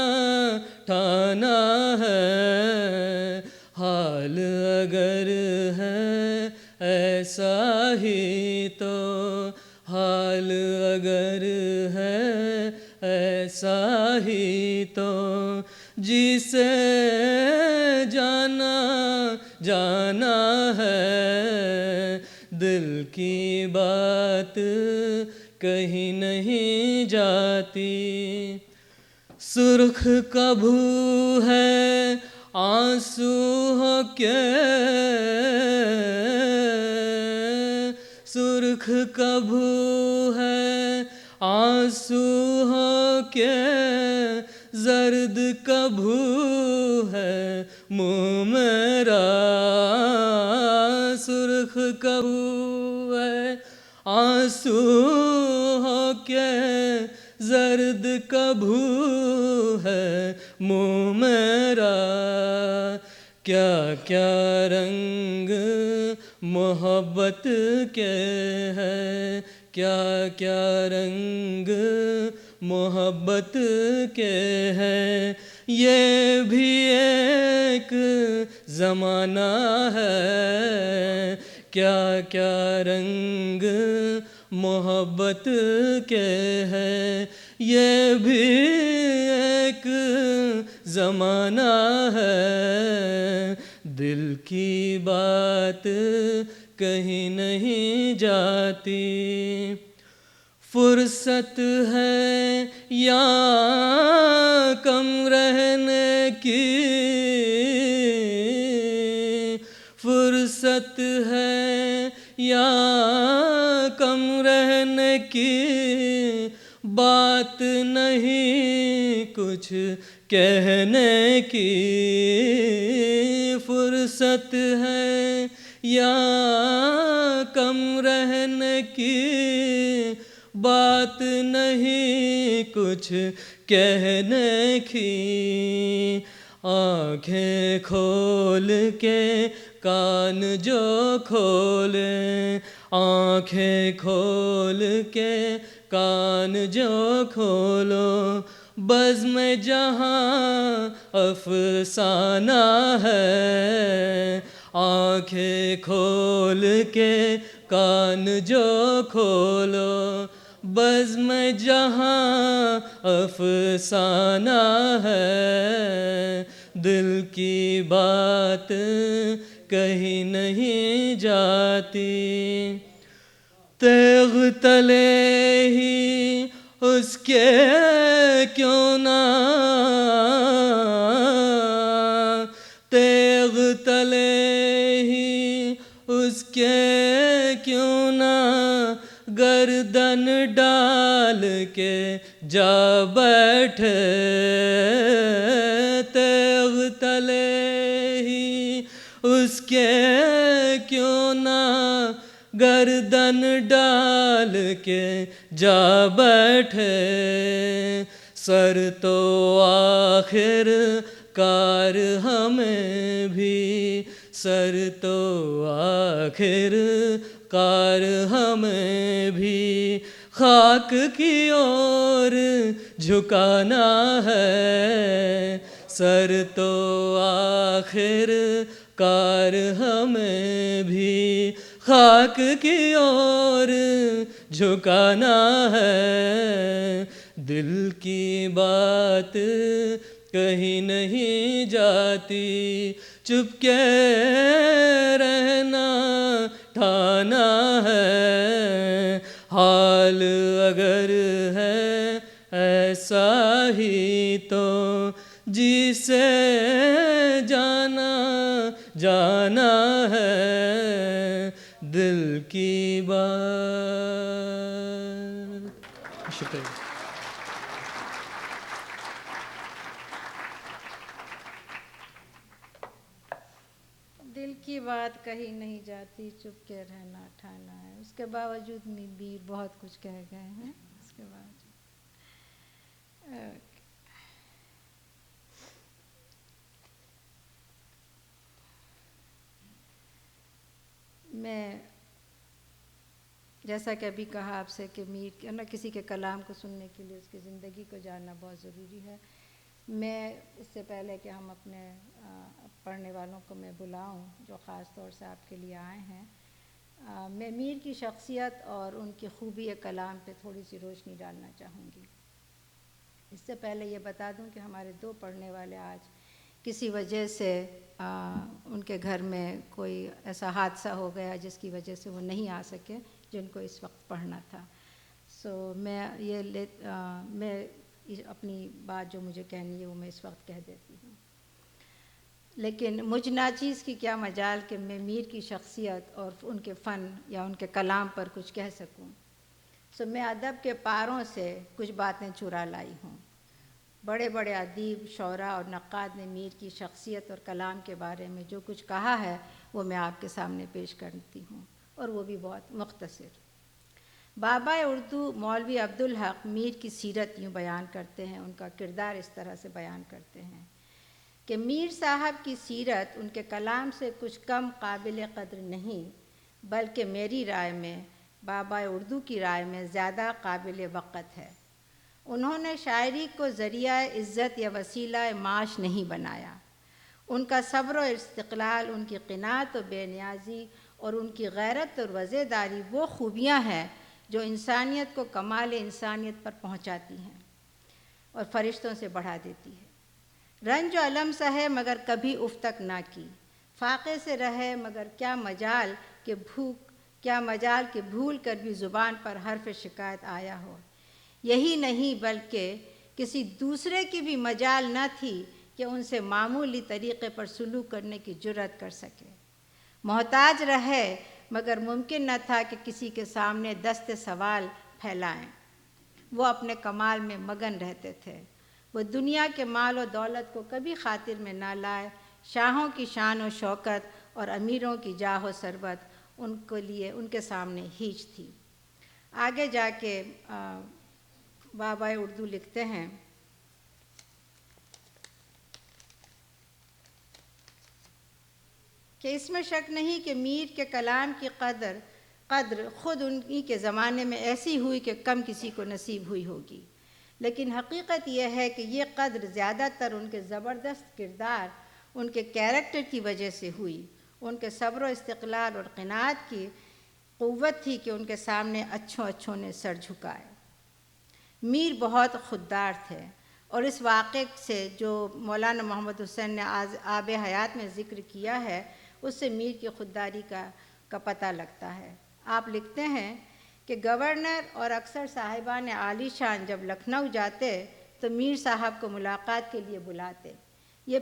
ٹھانا ہے، حال اگر ہے ایسا ہی تو، حال اگر ہے ایسا ہی تو، جسے جانا جانا ہے، دل کی بات کہیں نہیں جاتی، سرخ کبھو ہے آنسو ہو کے، سرخ کبھو ہے آنسو ہو کے، زرد کبھو ہے منہ میرا، سرخ کبھو ہے آنسو ہو کے، زرد کبھو ہے منہ میرا، کیا کیا رنگ محبت کے ہے، کیا کیا رنگ محبت کے ہے، یہ بھی ایک زمانہ ہے، کیا کیا رنگ محبت کے ہے، یہ بھی ایک زمانہ ہے، دل کی بات کہیں نہیں جاتی، فرصت ہے یا کم رہنے کی، فرصت ہے یا کم رہنے کی، بات نہیں کچھ کہنے کی، فرصت ہے یا کم رہنے کی، بات نہیں کچھ کہنے کی، آنکھیں کھول کے کان جو کھولے، آنکھیں کھول کے کان جو کھولو، بزم جہاں افسانہ ہے، آنکھیں کھول کے کان جو کھولو، بزم جہاں افسانہ ہے، دل کی بات کہیں نہیں جاتی، تیغ تلے ہی اس کے کیوں نہ، تیغ تلے ہی اس کے کیوں نہ، گردن ڈال کے جا بیٹھے، تیغ تلے ہی اس کے کیوں نہ، گردن ڈال کے جا بیٹھے، سر تو آخر کار ہمیں بھی، سر تو آخر کار ہمیں بھی، خاک کی اور جھکانا ہے، سر تو آخر کار ہمیں بھی، خاک کی اور جھکانا ہے، دل کی بات کہیں نہیں جاتی، چپ کے رہنا ٹھانا ہے، حال اگر ہے ایسا ہی تو، جسے جانا جانا ہے، دل کی بات. شکریہ. کی بات کہی نہیں جاتی، چپ کے رہنا ٹھانا ہے. اس کے باوجود میر بہت کچھ کہہ گئے ہیں. اس کے باوجود میں جیسا کہ ابھی کہا آپ سے کہ میر نہ کسی کے کلام کو سننے کے لیے اس کی زندگی کو جاننا بہت ضروری ہے. میں اس سے پہلے کہ ہم اپنے پڑھنے والوں کو میں بلاؤں جو خاص طور سے آپ کے لیے آئے ہیں، میں میر کی شخصیت اور ان کی خوبی کلام پہ تھوڑی سی روشنی ڈالنا چاہوں گی. اس سے پہلے یہ بتا دوں کہ ہمارے دو پڑھنے والے آج کسی وجہ سے ان کے گھر میں کوئی ایسا حادثہ ہو گیا جس کی وجہ سے وہ نہیں آ سکے جن کو اس وقت پڑھنا تھا. میں اپنی بات جو مجھے کہنی ہے وہ میں اس وقت کہہ دیتی ہوں. لیکن مجھ ناچیز کی کیا مجال کہ میں میر کی شخصیت اور ان کے فن یا ان کے کلام پر کچھ کہہ سکوں. میں ادب کے پاروں سے کچھ باتیں چرا لائی ہوں. بڑے بڑے ادیب، شعراء اور نقاد نے میر کی شخصیت اور کلام کے بارے میں جو کچھ کہا ہے وہ میں آپ کے سامنے پیش کرتی ہوں، اور وہ بھی بہت مختصر. بابا اردو مولوی عبدالحق میر کی سیرت یوں بیان کرتے ہیں، ان کا کردار اس طرح سے بیان کرتے ہیں کہ میر صاحب کی سیرت ان کے کلام سے کچھ کم قابل قدر نہیں، بلکہ میری رائے میں، بابا اردو کی رائے میں زیادہ قابل وقت ہے. انہوں نے شاعری کو ذریعہ عزت یا وسیلہ معاش نہیں بنایا. ان کا صبر و استقلال، ان کی قناعت و بے نیازی اور ان کی غیرت اور وزع داری وہ خوبیاں ہیں جو انسانیت کو کمال انسانیت پر پہنچاتی ہیں اور فرشتوں سے بڑھا دیتی ہے. رنج و الم سہے مگر کبھی اف تک نہ کی، فاقے سے رہے مگر کیا مجال کہ بھول کر بھی زبان پر حرف شکایت آیا ہو. یہی نہیں بلکہ کسی دوسرے کی بھی مجال نہ تھی کہ ان سے معمولی طریقے پر سلوک کرنے کی جرأت کر سکے. محتاج رہے مگر ممکن نہ تھا کہ کسی کے سامنے دست سوال پھیلائیں. وہ اپنے کمال میں مگن رہتے تھے. وہ دنیا کے مال و دولت کو کبھی خاطر میں نہ لائے. شاہوں کی شان و شوکت اور امیروں کی جاہ و ثروت ان کے سامنے ہیچ تھی. آگے جا کے بابا اردو لکھتے ہیں کہ اس میں شک نہیں کہ میر کے کلام کی قدر خود انہی کے زمانے میں ایسی ہوئی کہ کم کسی کو نصیب ہوئی ہوگی. لیکن حقیقت یہ ہے کہ یہ قدر زیادہ تر ان کے زبردست کردار، ان کے کیریکٹر کی وجہ سے ہوئی. ان کے صبر و استقلال اور قناعت کی قوت تھی کہ ان کے سامنے اچھوں نے سر جھکائے. میر بہت خوددار تھے، اور اس واقعے سے جو مولانا محمد حسین نے آب حیات میں ذکر کیا ہے اس سے میر کی خودداری کا پتہ لگتا ہے. آپ لکھتے ہیں کہ گورنر اور اکثر صاحبان عالی شان جب لکھنؤ جاتے تو میر صاحب کو ملاقات کے لیے بلاتے. یہ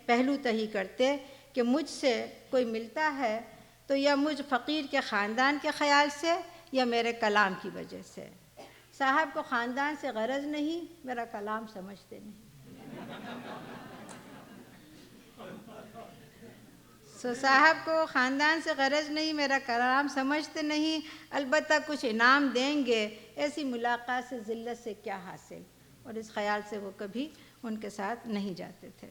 پہلو تہی کرتے کہ مجھ سے کوئی ملتا ہے تو یا مجھ فقیر کے خاندان کے خیال سے یا میرے کلام کی وجہ سے. صاحب کو خاندان سے غرض نہیں، میرا کلام سمجھتے نہیں. صاحب کو خاندان سے غرض نہیں، میرا کلام سمجھتے نہیں، البتہ کچھ انعام دیں گے، ایسی ملاقات سے ذلت سے کیا حاصل، اور اس خیال سے وہ کبھی ان کے ساتھ نہیں جاتے تھے.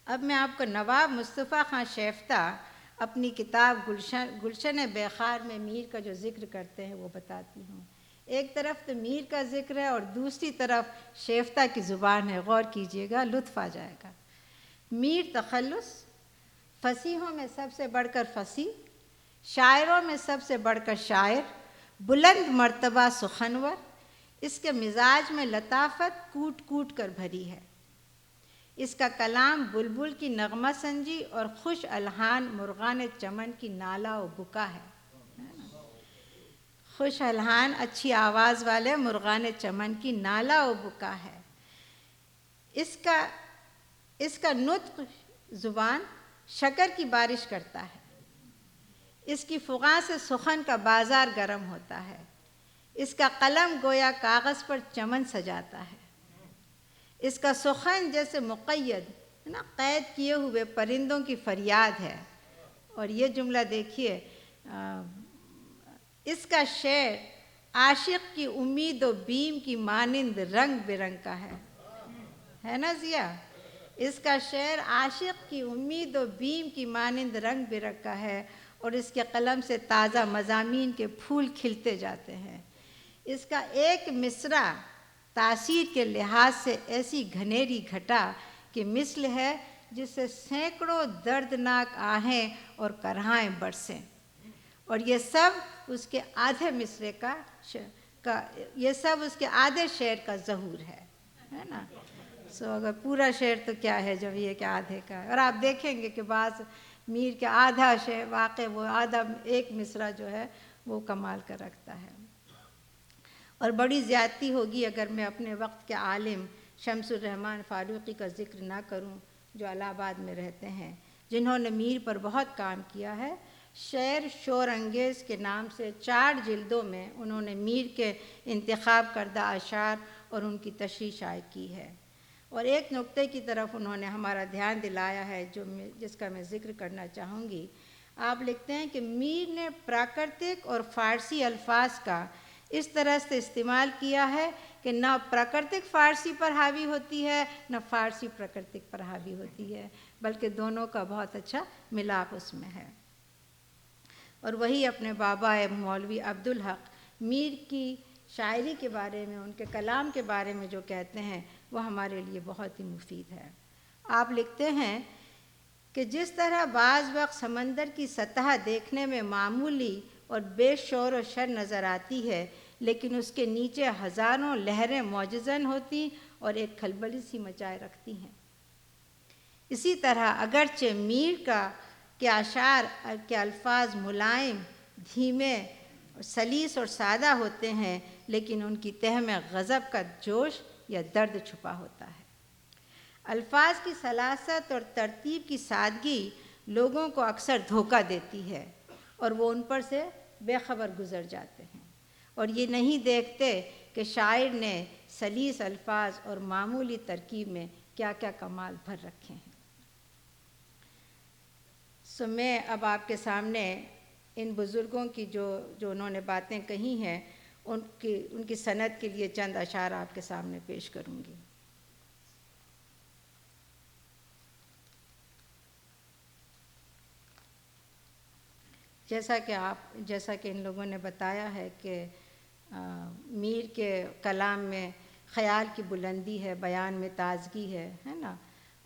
اب میں آپ کو نواب مصطفیٰ خان شیفتہ اپنی کتاب گلشن بے خار میں میر کا جو ذکر کرتے ہیں وہ بتاتی ہوں. ایک طرف تو میر کا ذکر ہے اور دوسری طرف شیفتہ کی زبان ہے. غور کیجئے گا، لطف آ جائے گا. میر تخلص، فصیحوں میں سب سے بڑھ کر فصیح، شاعروں میں سب سے بڑھ کر شاعر، بلند مرتبہ سخنور. اس کے مزاج میں لطافت کوٹ کوٹ کر بھری ہے. اس کا کلام بلبل کی نغمہ سنجی اور خوش الحان مرغان چمن کی نالہ و بکا ہے. خوش الحان، اچھی آواز والے مرغان چمن کی نالہ و بکا ہے. اس کا نطق زبان شکر کی بارش کرتا ہے. اس کی فغاں سے سخن کا بازار گرم ہوتا ہے. اس کا قلم گویا کاغذ پر چمن سجاتا ہے. اس کا سخن جیسے مقید ہے نا، قید کیے ہوئے پرندوں کی فریاد ہے۔ اور یہ جملہ دیکھیے، اس کا شعر عاشق کی امید و بیم کی مانند رنگ برنگ کا ہے نا ضیا؟ اس کا شعر عاشق کی امید و بیم کی مانند رنگ برنگ کا ہے، اور اس کے قلم سے تازہ مضامین کے پھول کھلتے جاتے ہیں۔ اس کا ایک مصرع تاثیر کے لحاظ سے ایسی گھنیری گھٹا کہ مثل ہے جس سے سینکڑوں دردناک آہیں اور کرہائیں برسیں، اور یہ سب اس کے آدھے مصرے کا یہ سب اس کے آدھے شعر کا ظہور ہے نا۔ اگر پورا شعر تو کیا ہے جب یہ کہ آدھے کا ہے، اور آپ دیکھیں گے کہ بعض میر کے آدھا شعر واقع وہ آدھا ایک مصرع جو ہے وہ کمال کا رکھتا ہے۔ اور بڑی زیادتی ہوگی اگر میں اپنے وقت کے عالم شمس الرحمن فاروقی کا ذکر نہ کروں، جو الہ آباد میں رہتے ہیں، جنہوں نے میر پر بہت کام کیا ہے۔ شعر شور انگیز کے نام سے 4 جلدوں میں انہوں نے میر کے انتخاب کردہ اشعار اور ان کی تشریح شائع کی ہے۔ اور ایک نقطے کی طرف انہوں نے ہمارا دھیان دلایا ہے جس کا میں ذکر کرنا چاہوں گی۔ آپ لکھتے ہیں کہ میر نے پراکرتک اور فارسی الفاظ کا اس طرح سے استعمال کیا ہے کہ نہ پراکرتک فارسی پر حاوی ہوتی ہے، نہ فارسی پراکرتک پر حاوی ہوتی ہے، بلکہ دونوں کا بہت اچھا ملاپ اس میں ہے۔ اور وہی اپنے بابا مولوی عبدالحق میر کی شاعری کے بارے میں، ان کے کلام کے بارے میں جو کہتے ہیں وہ ہمارے لیے بہت ہی مفید ہے۔ آپ لکھتے ہیں کہ جس طرح بعض وقت سمندر کی سطح دیکھنے میں معمولی اور بے شور و شر نظر آتی ہے، لیکن اس کے نیچے ہزاروں لہریں موجزن ہوتی اور ایک کھلبلی سی مچائے رکھتی ہیں، اسی طرح اگرچہ میر کے اشعار کے الفاظ ملائم، دھیمے، سلیس اور سادہ ہوتے ہیں، لیکن ان کی تہ میں غضب کا جوش یا درد چھپا ہوتا ہے۔ الفاظ کی سلاست اور ترتیب کی سادگی لوگوں کو اکثر دھوکہ دیتی ہے، اور وہ ان پر سے بے خبر گزر جاتے ہیں، اور یہ نہیں دیکھتے کہ شاعر نے سلیس الفاظ اور معمولی ترکیب میں کیا کیا کمال بھر رکھے ہیں۔ میں اب آپ کے سامنے ان بزرگوں کی جو انہوں نے باتیں کہی ہیں ان کی سند کے لیے چند اشعار آپ کے سامنے پیش کروں گی۔ جیسا کہ ان لوگوں نے بتایا ہے کہ میر کے کلام میں خیال کی بلندی ہے، بیان میں تازگی ہے نا،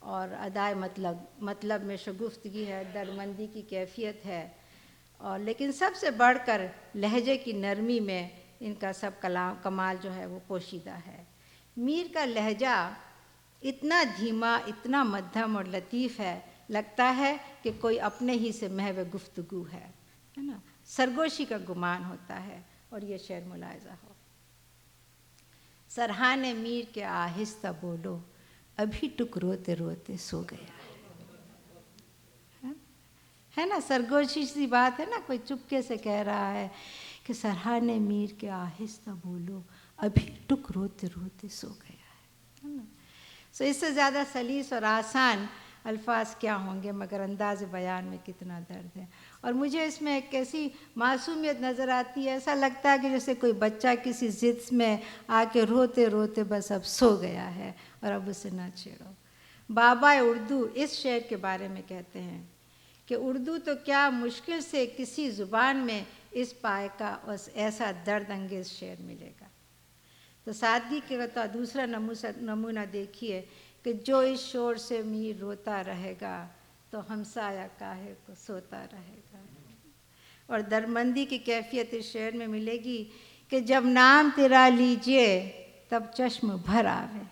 اور ادائے مطلب میں شگفتگی ہے، درمندی کی کیفیت ہے، اور لیکن سب سے بڑھ کر لہجے کی نرمی میں ان کا سب کمال جو ہے وہ پوشیدہ ہے۔ میر کا لہجہ اتنا دھیما، اتنا مدھم اور لطیف ہے، لگتا ہے کہ کوئی اپنے ہی سے محو گفتگو ہے نا، سرگوشی کا گمان ہوتا ہے۔ اور یہ شعر ملاحظہ ہو: سرہان میر کے آہستہ بولو، ابھی ٹک روتے روتے سو گیا ہے نا، سرگوشی سی بات ہے نا، کوئی چپکے سے کہہ رہا ہے کہ سرہان میر کے آہستہ بولو، ابھی ٹک روتے روتے سو گیا ہے نا۔ اس سے زیادہ سلیس اور آسان الفاظ کیا ہوں گے، مگر انداز بیان میں کتنا درد ہے۔ اور مجھے اس میں ایک ایسی معصومیت نظر آتی ہے، ایسا لگتا ہے کہ جیسے کوئی بچہ کسی ضد میں آ کے روتے روتے بس اب سو گیا ہے اور اب اسے نہ چھیڑو۔ بابا اردو اس شعر کے بارے میں کہتے ہیں کہ اردو تو کیا مشکل سے کسی زبان میں اس پائے کا ایسا درد انگیز شعر ملے گا۔ تو سادگی کا دوسرا نمونہ دیکھیے کہ جو اس شور سے میر روتا رہے گا تو ہمسایہ کاہے کو سوتا رہے گا۔ اور درمندی کی کیفیت اس شعر میں ملے گی کہ جب نام تیرا لیجئے تب چشم بھر آوے،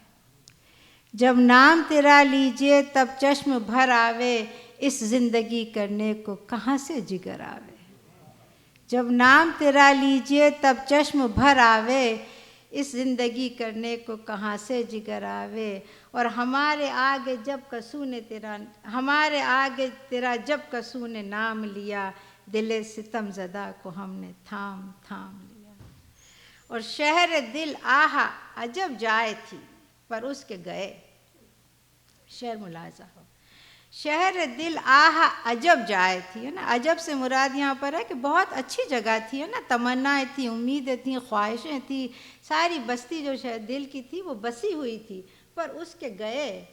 جب نام تیرا لیجئے تب چشم بھر آوے، اس زندگی کرنے کو کہاں سے جگر آوے، جب نام تیرا لیجئے تب چشم بھر آوے، اس زندگی کرنے کو کہاں سے جگر آوے، اور ہمارے آگے تیرا جب کسو نے نام لیا، دل ستم زدہ کو ہم نے تھام تھام لیا۔ اور شہر دل آہا عجب جائے تھی پر اس کے گئے، شعر ملاحظہ ہو، شہر دل آہ عجب جائے تھی، ہے نا. عجب سے مراد یہاں پر ہے کہ بہت اچھی جگہ تھی، ہے نا. تمنائیں تھیں، امیدیں تھیں، خواہشیں تھیں، ساری بستی جو شہر دل کی تھی وہ بسی ہوئی تھی. پر اس کے گئے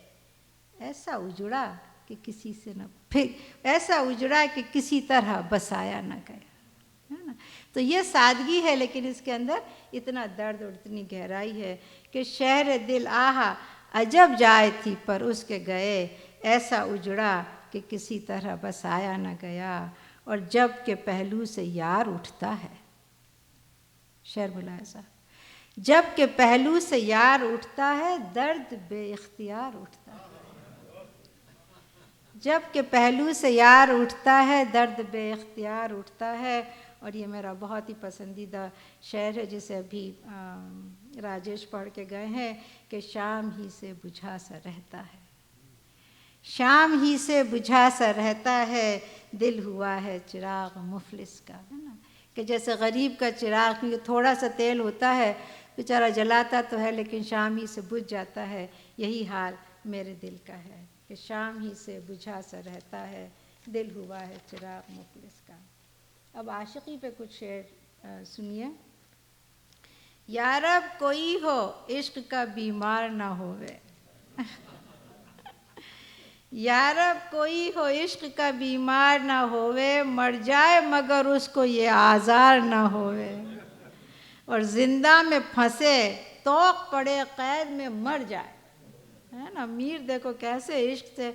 ایسا اجڑا کہ کسی سے نہ پھر ایسا اجڑا کہ کسی طرح بسایا نہ گیا، ہے نا. تو یہ سادگی ہے لیکن اس کے اندر اتنا درد اور اتنی گہرائی ہے کہ شہر دل آہ عجب جائے تھی پر اس کے گئے ایسا اجڑا کہ کسی طرح بسایا نہ گیا. اور جب کہ پہلو سے یار اٹھتا ہے، شعر ملاحظہ، جب کہ پہلو سے یار اٹھتا ہے درد بے اختیار اٹھتا ہے. جب کہ پہلو سے یار اٹھتا ہے درد بے اختیار اٹھتا ہے. اور یہ میرا بہت ہی پسندیدہ شعر ہے جسے ابھی راجیش پڑھ کے گئے ہیں کہ شام ہی سے بجھا سا رہتا ہے، شام ہی سے بجھا سا رہتا ہے، دل ہوا ہے چراغ مفلس کا، ہے نا. کہ جیسے غریب کا چراغ، کیونکہ تھوڑا سا تیل ہوتا ہے بیچارہ جلاتا تو ہے لیکن شام ہی سے بجھ جاتا ہے. یہی حال میرے دل کا ہے کہ شام ہی سے بجھا سا رہتا ہے، دل ہوا ہے چراغ مفلس کا. اب عاشقی پہ کچھ شعر سنیے. یارب کوئی ہو عشق کا بیمار نہ ہوئے، یارب کوئی ہو عشق کا بیمار نہ ہوئے، مر جائے مگر اس کو یہ آزار نہ ہوئے. اور زندہ میں پھنسے طوق پڑے قید میں مر جائے، ہے نا. میر دیکھو کیسے عشق سے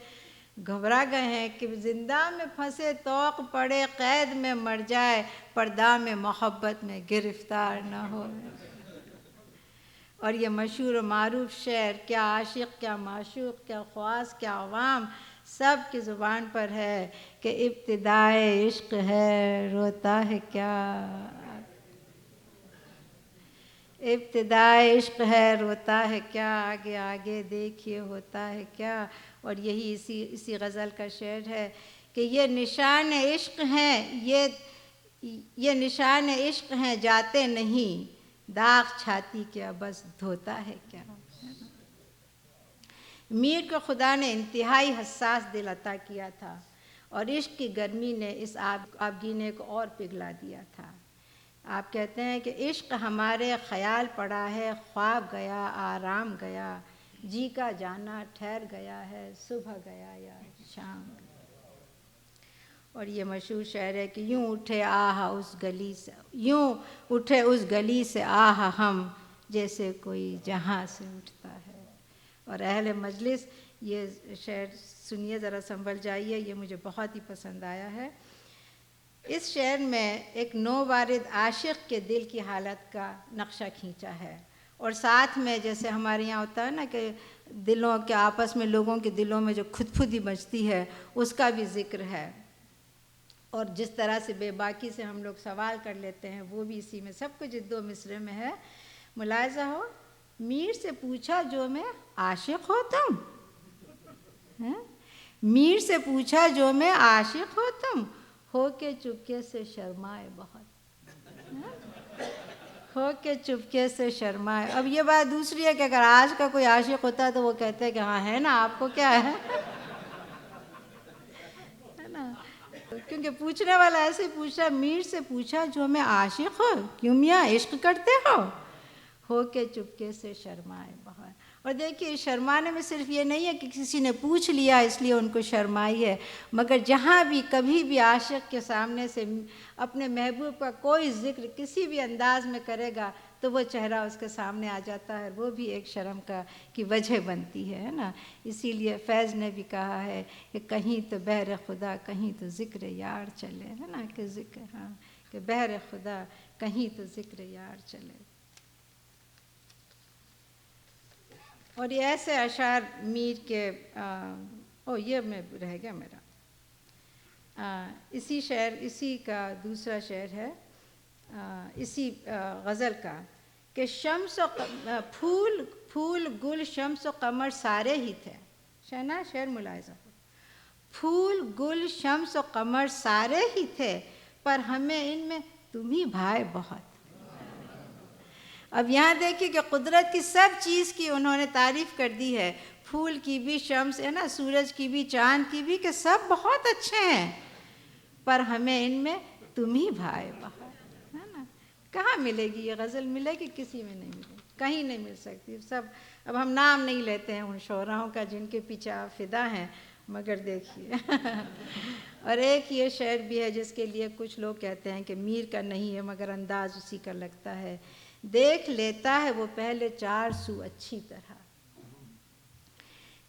گھبرا گئے ہیں کہ زندہ میں پھنسے طوق پڑے قید میں مر جائے، پردہ میں محبت میں گرفتار نہ ہوئے. اور یہ مشہور و معروف شعر کیا عاشق کیا معشوق کیا خواص کیا عوام سب کی زبان پر ہے کہ ابتدائے عشق ہے روتا ہے کیا، ابتدائے عشق ہے روتا ہے کیا، آگے آگے دیکھیے ہوتا ہے کیا. اور یہی اسی غزل کا شعر ہے کہ یہ نشان عشق ہیں، یہ نشان عشق ہیں جاتے نہیں، داغ چھاتی کیا بس دھوتا ہے کیا. میر کو خدا نے انتہائی حساس دل عطا کیا تھا اور عشق کی گرمی نے اس آبگینے کو اور پگھلا دیا تھا. آپ کہتے ہیں کہ عشق ہمارے خیال پڑا ہے، خواب گیا آرام گیا، جی کا جانا ٹھہر گیا ہے، صبح گیا یا شام گیا. اور یہ مشہور شعر ہے کہ یوں اٹھے آہ اس گلی سے، یوں اٹھے اس گلی سے آہ ہم، جیسے کوئی جہاں سے اٹھتا ہے. اور اہل مجلس یہ شعر سنیے ذرا، سنبھل جائیے، یہ مجھے بہت ہی پسند آیا ہے. اس شعر میں ایک نوبارد عاشق کے دل کی حالت کا نقشہ کھینچا ہے، اور ساتھ میں جیسے ہمارے یہاں ہوتا ہے نا کہ دلوں کے آپس میں لوگوں کے دلوں میں جو خود خودی مچتی ہے اس کا بھی ذکر ہے. اور جس طرح سے بے باکی سے ہم لوگ سوال کر لیتے ہیں وہ بھی اسی میں سب کچھ جد و مصرے میں ہے. ملاحظہ ہو، میر سے پوچھا جو میں عاشق ہو تم، میر سے پوچھا جو میں عاشق ہو تم، ہو کے چپکے سے شرمائے بہت، ہو کے چپکے سے شرمائے. اب یہ بات دوسری ہے کہ اگر آج کا کوئی عاشق ہوتا ہے تو وہ کہتے ہیں کہ ہاں ہے نا، آپ کو کیا ہے نا. کیونکہ پوچھنے والا ایسے ہی پوچھ رہا، میر سے پوچھا جو میں عاشق ہو، کیوں میاں عشق کرتے ہو کے چپکے سے شرمائے بہت. اور دیکھیے شرمانے میں صرف یہ نہیں ہے کہ کسی نے پوچھ لیا اس لیے ان کو شرمائی ہے، مگر جہاں بھی کبھی بھی عاشق کے سامنے سے اپنے محبوب کا کوئی ذکر کسی بھی انداز میں کرے گا تو وہ چہرہ اس کے سامنے آ جاتا ہے، وہ بھی ایک شرم کی وجہ بنتی ہے نا. اسی لیے فیض نے بھی کہا ہے کہ کہیں تو بہر خدا کہیں تو ذکر یار چلے، ہے نا، کہ ذکر، ہاں، کہ بہر خدا کہیں تو ذکر یار چلے. اور یہ ایسے اشعار میر کے یہ میں رہ گیا میرا اسی شعر، اسی کا دوسرا شعر ہے اسی غزل کا کہ شمس و پھول گل شمس و قمر سارے ہی تھے. شہنا شعر ملاحظہ ہو، پھول گل شمس و قمر سارے ہی تھے پر ہمیں ان میں تم ہی بھائے بہت. اب یہاں دیکھیے کہ قدرت کی سب چیز کی انہوں نے تعریف کر دی ہے، پھول کی بھی شمس ہے نا، سورج کی بھی، چاند کی بھی، کہ سب بہت اچھے ہیں، پر ہمیں ان میں تم ہی بھائے بہار، ہے نا۔ کہاں ملے گی یہ غزل؟ ملے گی کسی میں نہیں ملے گی، کہیں نہیں مل سکتی سب۔ اب ہم نام نہیں لیتے ہیں ان شعراؤں کا جن کے پیچھے آپ فدا ہیں، مگر دیکھیے اور ایک یہ شعر بھی ہے جس کے لیے کچھ لوگ کہتے ہیں کہ میر کا نہیں ہے مگر انداز اسی کا لگتا ہے۔ دیکھ لیتا ہے وہ پہلے 4 سو اچھی طرح،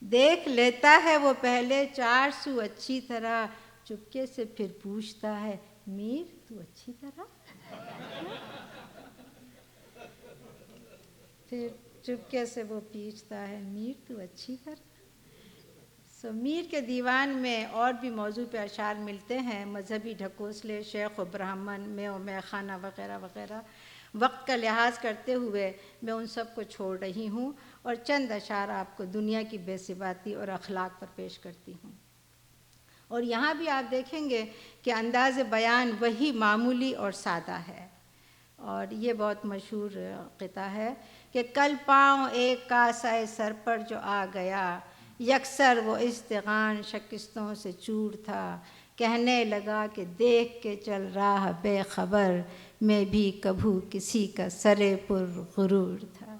دیکھ لیتا ہے وہ پہلے 4 سو اچھی طرح، چپکے سے پھر پوچھتا ہے میر تو اچھی طرح، پھر چپکے سے وہ پوچھتا ہے میر تو اچھی طرح۔ میر کے دیوان میں اور بھی موضوع پہ اشعار ملتے ہیں، مذہبی ڈھکوسلے، شیخ و برہمن، میں و میں خانہ وغیرہ وغیرہ۔ وقت کا لحاظ کرتے ہوئے میں ان سب کو چھوڑ رہی ہوں اور چند اشعار آپ کو دنیا کی بے ثباتی اور اخلاق پر پیش کرتی ہوں۔ اور یہاں بھی آپ دیکھیں گے کہ انداز بیان وہی معمولی اور سادہ ہے، اور یہ بہت مشہور قطعہ ہے کہ کل پاؤں ایک کاسہ سر پر جو آ گیا، یکسر وہ استغان شکستوں سے چور تھا، کہنے لگا کہ دیکھ کے چل راہ بے خبر، میں بھی کبھو کسی کا سرے پر غرور تھا،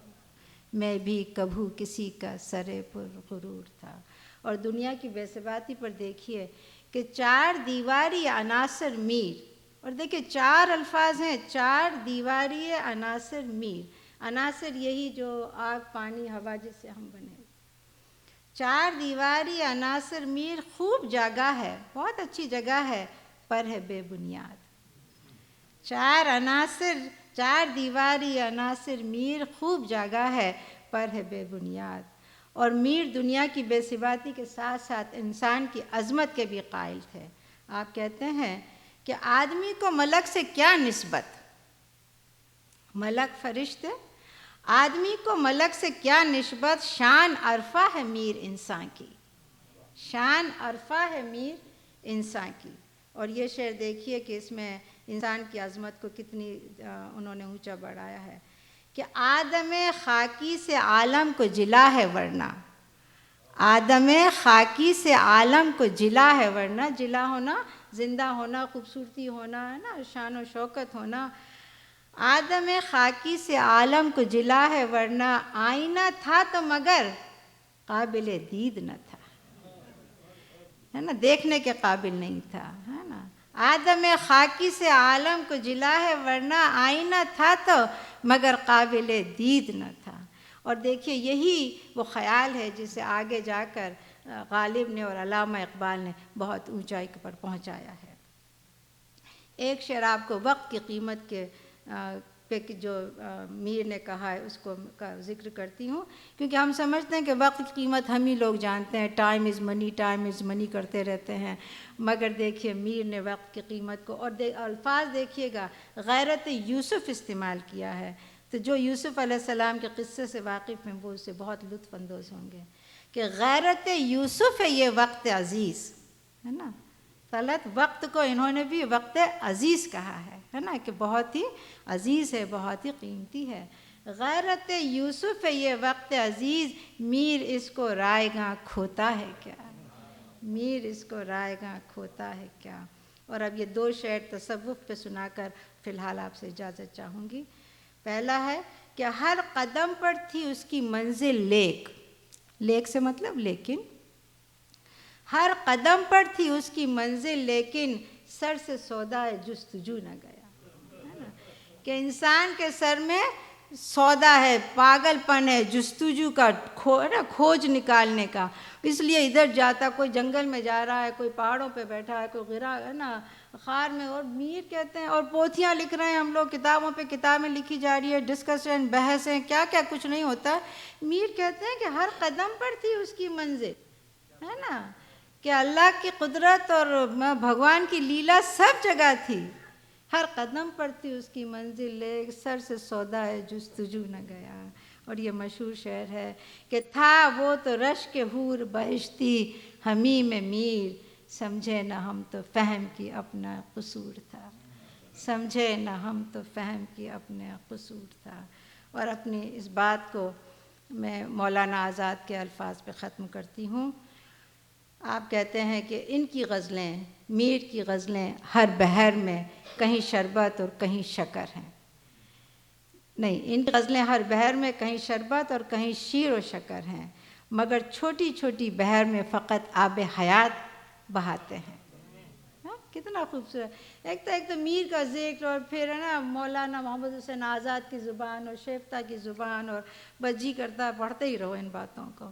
میں بھی کبھو کسی کا سرے پر غرور تھا۔ اور دنیا کی بے ثباتی پر دیکھیے کہ 4 دیواری عناصر میر، اور دیکھیے 4 الفاظ ہیں، 4 دیواری عناصر میر، عناصر یہی جو آگ، پانی، ہوا جس سے ہم بنے، 4 دیواری عناصر میر خوب جگہ ہے، بہت اچھی جگہ ہے، پر ہے بے بنیاد۔ 4 دیواری عناصر میر خوب جگہ ہے، پر ہے بے بنیاد۔ اور میر دنیا کی بے ثباتی کے ساتھ ساتھ انسان کی عظمت کے بھی قائل تھے۔ آپ کہتے ہیں کہ آدمی کو ملک سے کیا نسبت، ملک فرشتے، آدمی کو ملک سے کیا نسبت، شان عرفہ ہے میر انسان کی، شان عرفہ ہے میر انسان کی۔ اور یہ شعر دیکھیے کہ اس میں انسان کی عظمت کو کتنی انہوں نے اونچا بڑھایا ہے کہ آدم خاکی سے عالم کو جلا ہے ورنہ، آدم خاکی سے عالم کو جلا ہے ورنہ، جلا ہونا زندہ ہونا، خوبصورتی ہونا ہے نا، شان و شوکت ہونا۔ آدم خاکی سے عالم کو جلا ہے ورنہ، آئینہ تھا تو مگر قابل دید نہ تھا، ہے نا، دیکھنے کے قابل نہیں تھا، ہے نا۔ آدم خاکی سے عالم کو جلا ہے ورنہ، آئینہ تھا تو مگر قابل دید نہ تھا۔ اور دیکھیے یہی وہ خیال ہے جسے آگے جا کر غالب نے اور علامہ اقبال نے بہت اونچائی پر پہنچایا ہے۔ ایک شعر آپ کو وقت کی قیمت کے پہ جو میر نے کہا ہے اس کو کا ذکر کرتی ہوں، کیونکہ ہم سمجھتے ہیں کہ وقت کی قیمت ہم ہی لوگ جانتے ہیں، time is money, time is منی کرتے رہتے ہیں، مگر دیکھیے میر نے وقت کی قیمت کو، اور الفاظ دیکھیے گا، غیرت یوسف استعمال کیا ہے۔ تو جو یوسف علیہ السلام کے قصے سے واقف ہیں وہ اس سے بہت لطف اندوز ہوں گے کہ غیرت یوسف ہے یہ وقت عزیز، ہے نا، طلعت وقت کو انہوں نے بھی وقت عزیز کہا ہے نا، کہ بہت ہی عزیز ہے، بہت ہی قیمتی ہے۔ غیرت یوسف ہے یہ وقت عزیز، میر اس کو رائے گاں کھوتا ہے کیا، میر اس کو رائے گاں کھوتا ہے کیا۔ اور اب یہ 2 شعر تصوف پہ سنا کر فی الحال آپ سے اجازت چاہوں گی۔ پہلا ہے کہ ہر قدم پر تھی اس کی منزل لیک، لیک سے مطلب لیکن، ہر قدم پر تھی اس کی منزل لیکن سر سے سودا جستجو نہ گیا، ہے نا، کہ انسان کے سر میں سودا ہے، پاگل پن ہے جستجو کا، کھوج نکالنے کا، اس لیے ادھر جاتا، کوئی جنگل میں جا رہا ہے، کوئی پہاڑوں پہ بیٹھا ہے، کوئی گرا ہے نا خار میں، اور میر کہتے ہیں، اور پوتھیاں لکھ رہے ہیں ہم لوگ، کتابوں پہ کتابیں لکھی جا رہی ہے، ڈسکشن، بحثیں، کیا کیا کچھ نہیں ہوتا۔ میر کہتے ہیں کہ ہر قدم پر تھی اس کی منزل، ہے نا، کہ اللہ کی قدرت اور بھگوان کی لیلا سب جگہ تھی، ہر قدم پر تھی اس کی منزل لیک، سر سے سودا ہے جستجو نہ گیا۔ اور یہ مشہور شعر ہے کہ تھا وہ تو رشک حور بہشتی، ہمیں میں میر، سمجھے نہ ہم تو فہم کی اپنا قصور تھا، سمجھے نہ ہم تو فہم کی اپنا قصور تھا۔ اور اپنی اس بات کو میں مولانا آزاد کے الفاظ پہ ختم کرتی ہوں۔ آپ کہتے ہیں کہ ان کی غزلیں، میر کی غزلیں ہر بحر میں کہیں شربت اور کہیں شکر ہیں۔ نہیں، ان کی غزلیں ہر بحر میں کہیں شربت اور کہیں شیر و شکر ہیں، مگر چھوٹی چھوٹی بحر میں فقط آب حیات بہاتے ہیں۔ کتنا خوبصورت! ایک تو میر کا ذکر، اور پھر ہے نا مولانا محمد حسین آزاد کی زبان اور شیفتہ کی زبان، اور بس جی کرتا پڑھتے ہی رہو ان باتوں کو۔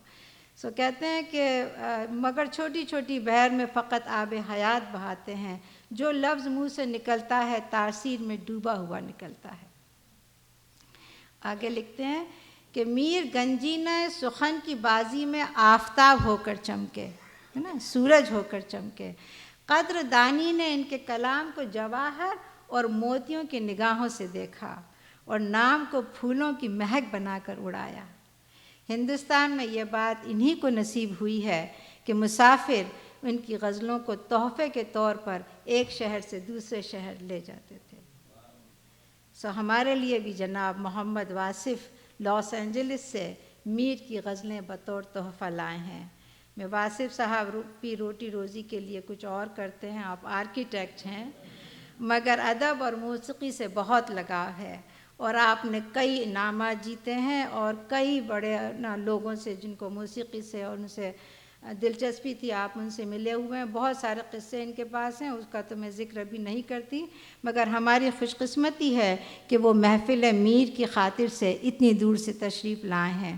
کہتے ہیں کہ مگر چھوٹی چھوٹی بحر میں فقط آب حیات بہاتے ہیں، جو لفظ منہ سے نکلتا ہے تاثیر میں ڈوبا ہوا نکلتا ہے۔ آگے لکھتے ہیں کہ میر گنجینہ سخن کی بازی میں آفتاب ہو کر چمکے، ہے نا، سورج ہو کر چمکے۔ قدر دانی نے ان کے کلام کو جواہر اور موتیوں کی نگاہوں سے دیکھا اور نام کو پھولوں کی مہک بنا کر اڑایا۔ ہندوستان میں یہ بات انہی کو نصیب ہوئی ہے کہ مسافر ان کی غزلوں کو تحفے کے طور پر ایک شہر سے دوسرے شہر لے جاتے تھے۔ ہمارے لیے بھی جناب محمد واصف لاس اینجلس سے میر کی غزلیں بطور تحفہ لائے ہیں۔ میں واصف صاحب بھی روٹی روزی کے لیے کچھ اور کرتے ہیں، آپ آرکیٹیکٹ ہیں، مگر ادب اور موسیقی سے بہت لگاؤ ہے، اور آپ نے کئی انعامات جیتے ہیں، اور کئی بڑے لوگوں سے جن کو موسیقی سے اور ان سے دلچسپی تھی آپ ان سے ملے ہوئے ہیں۔ بہت سارے قصے ان کے پاس ہیں، اس کا تو میں ذکر ابھی نہیں کرتی، مگر ہماری خوش قسمتی ہے کہ وہ محفل میر کی خاطر سے اتنی دور سے تشریف لائے ہیں،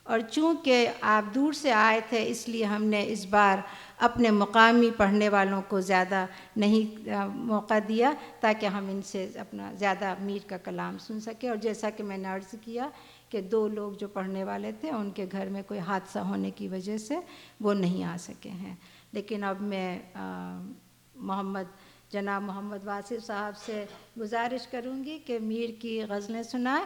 اور چونکہ آپ دور سے آئے تھے اس لیے ہم نے اس بار اپنے مقامی پڑھنے والوں کو زیادہ نہیں موقع دیا تاکہ ہم ان سے اپنا زیادہ میر کا کلام سن سکیں۔ اور جیسا کہ میں نے عرض کیا کہ 2 لوگ جو پڑھنے والے تھے ان کے گھر میں کوئی حادثہ ہونے کی وجہ سے وہ نہیں آ سکے ہیں، لیکن اب میں جناب محمد واصف صاحب سے گزارش کروں گی کہ میر کی غزلیں سنائیں،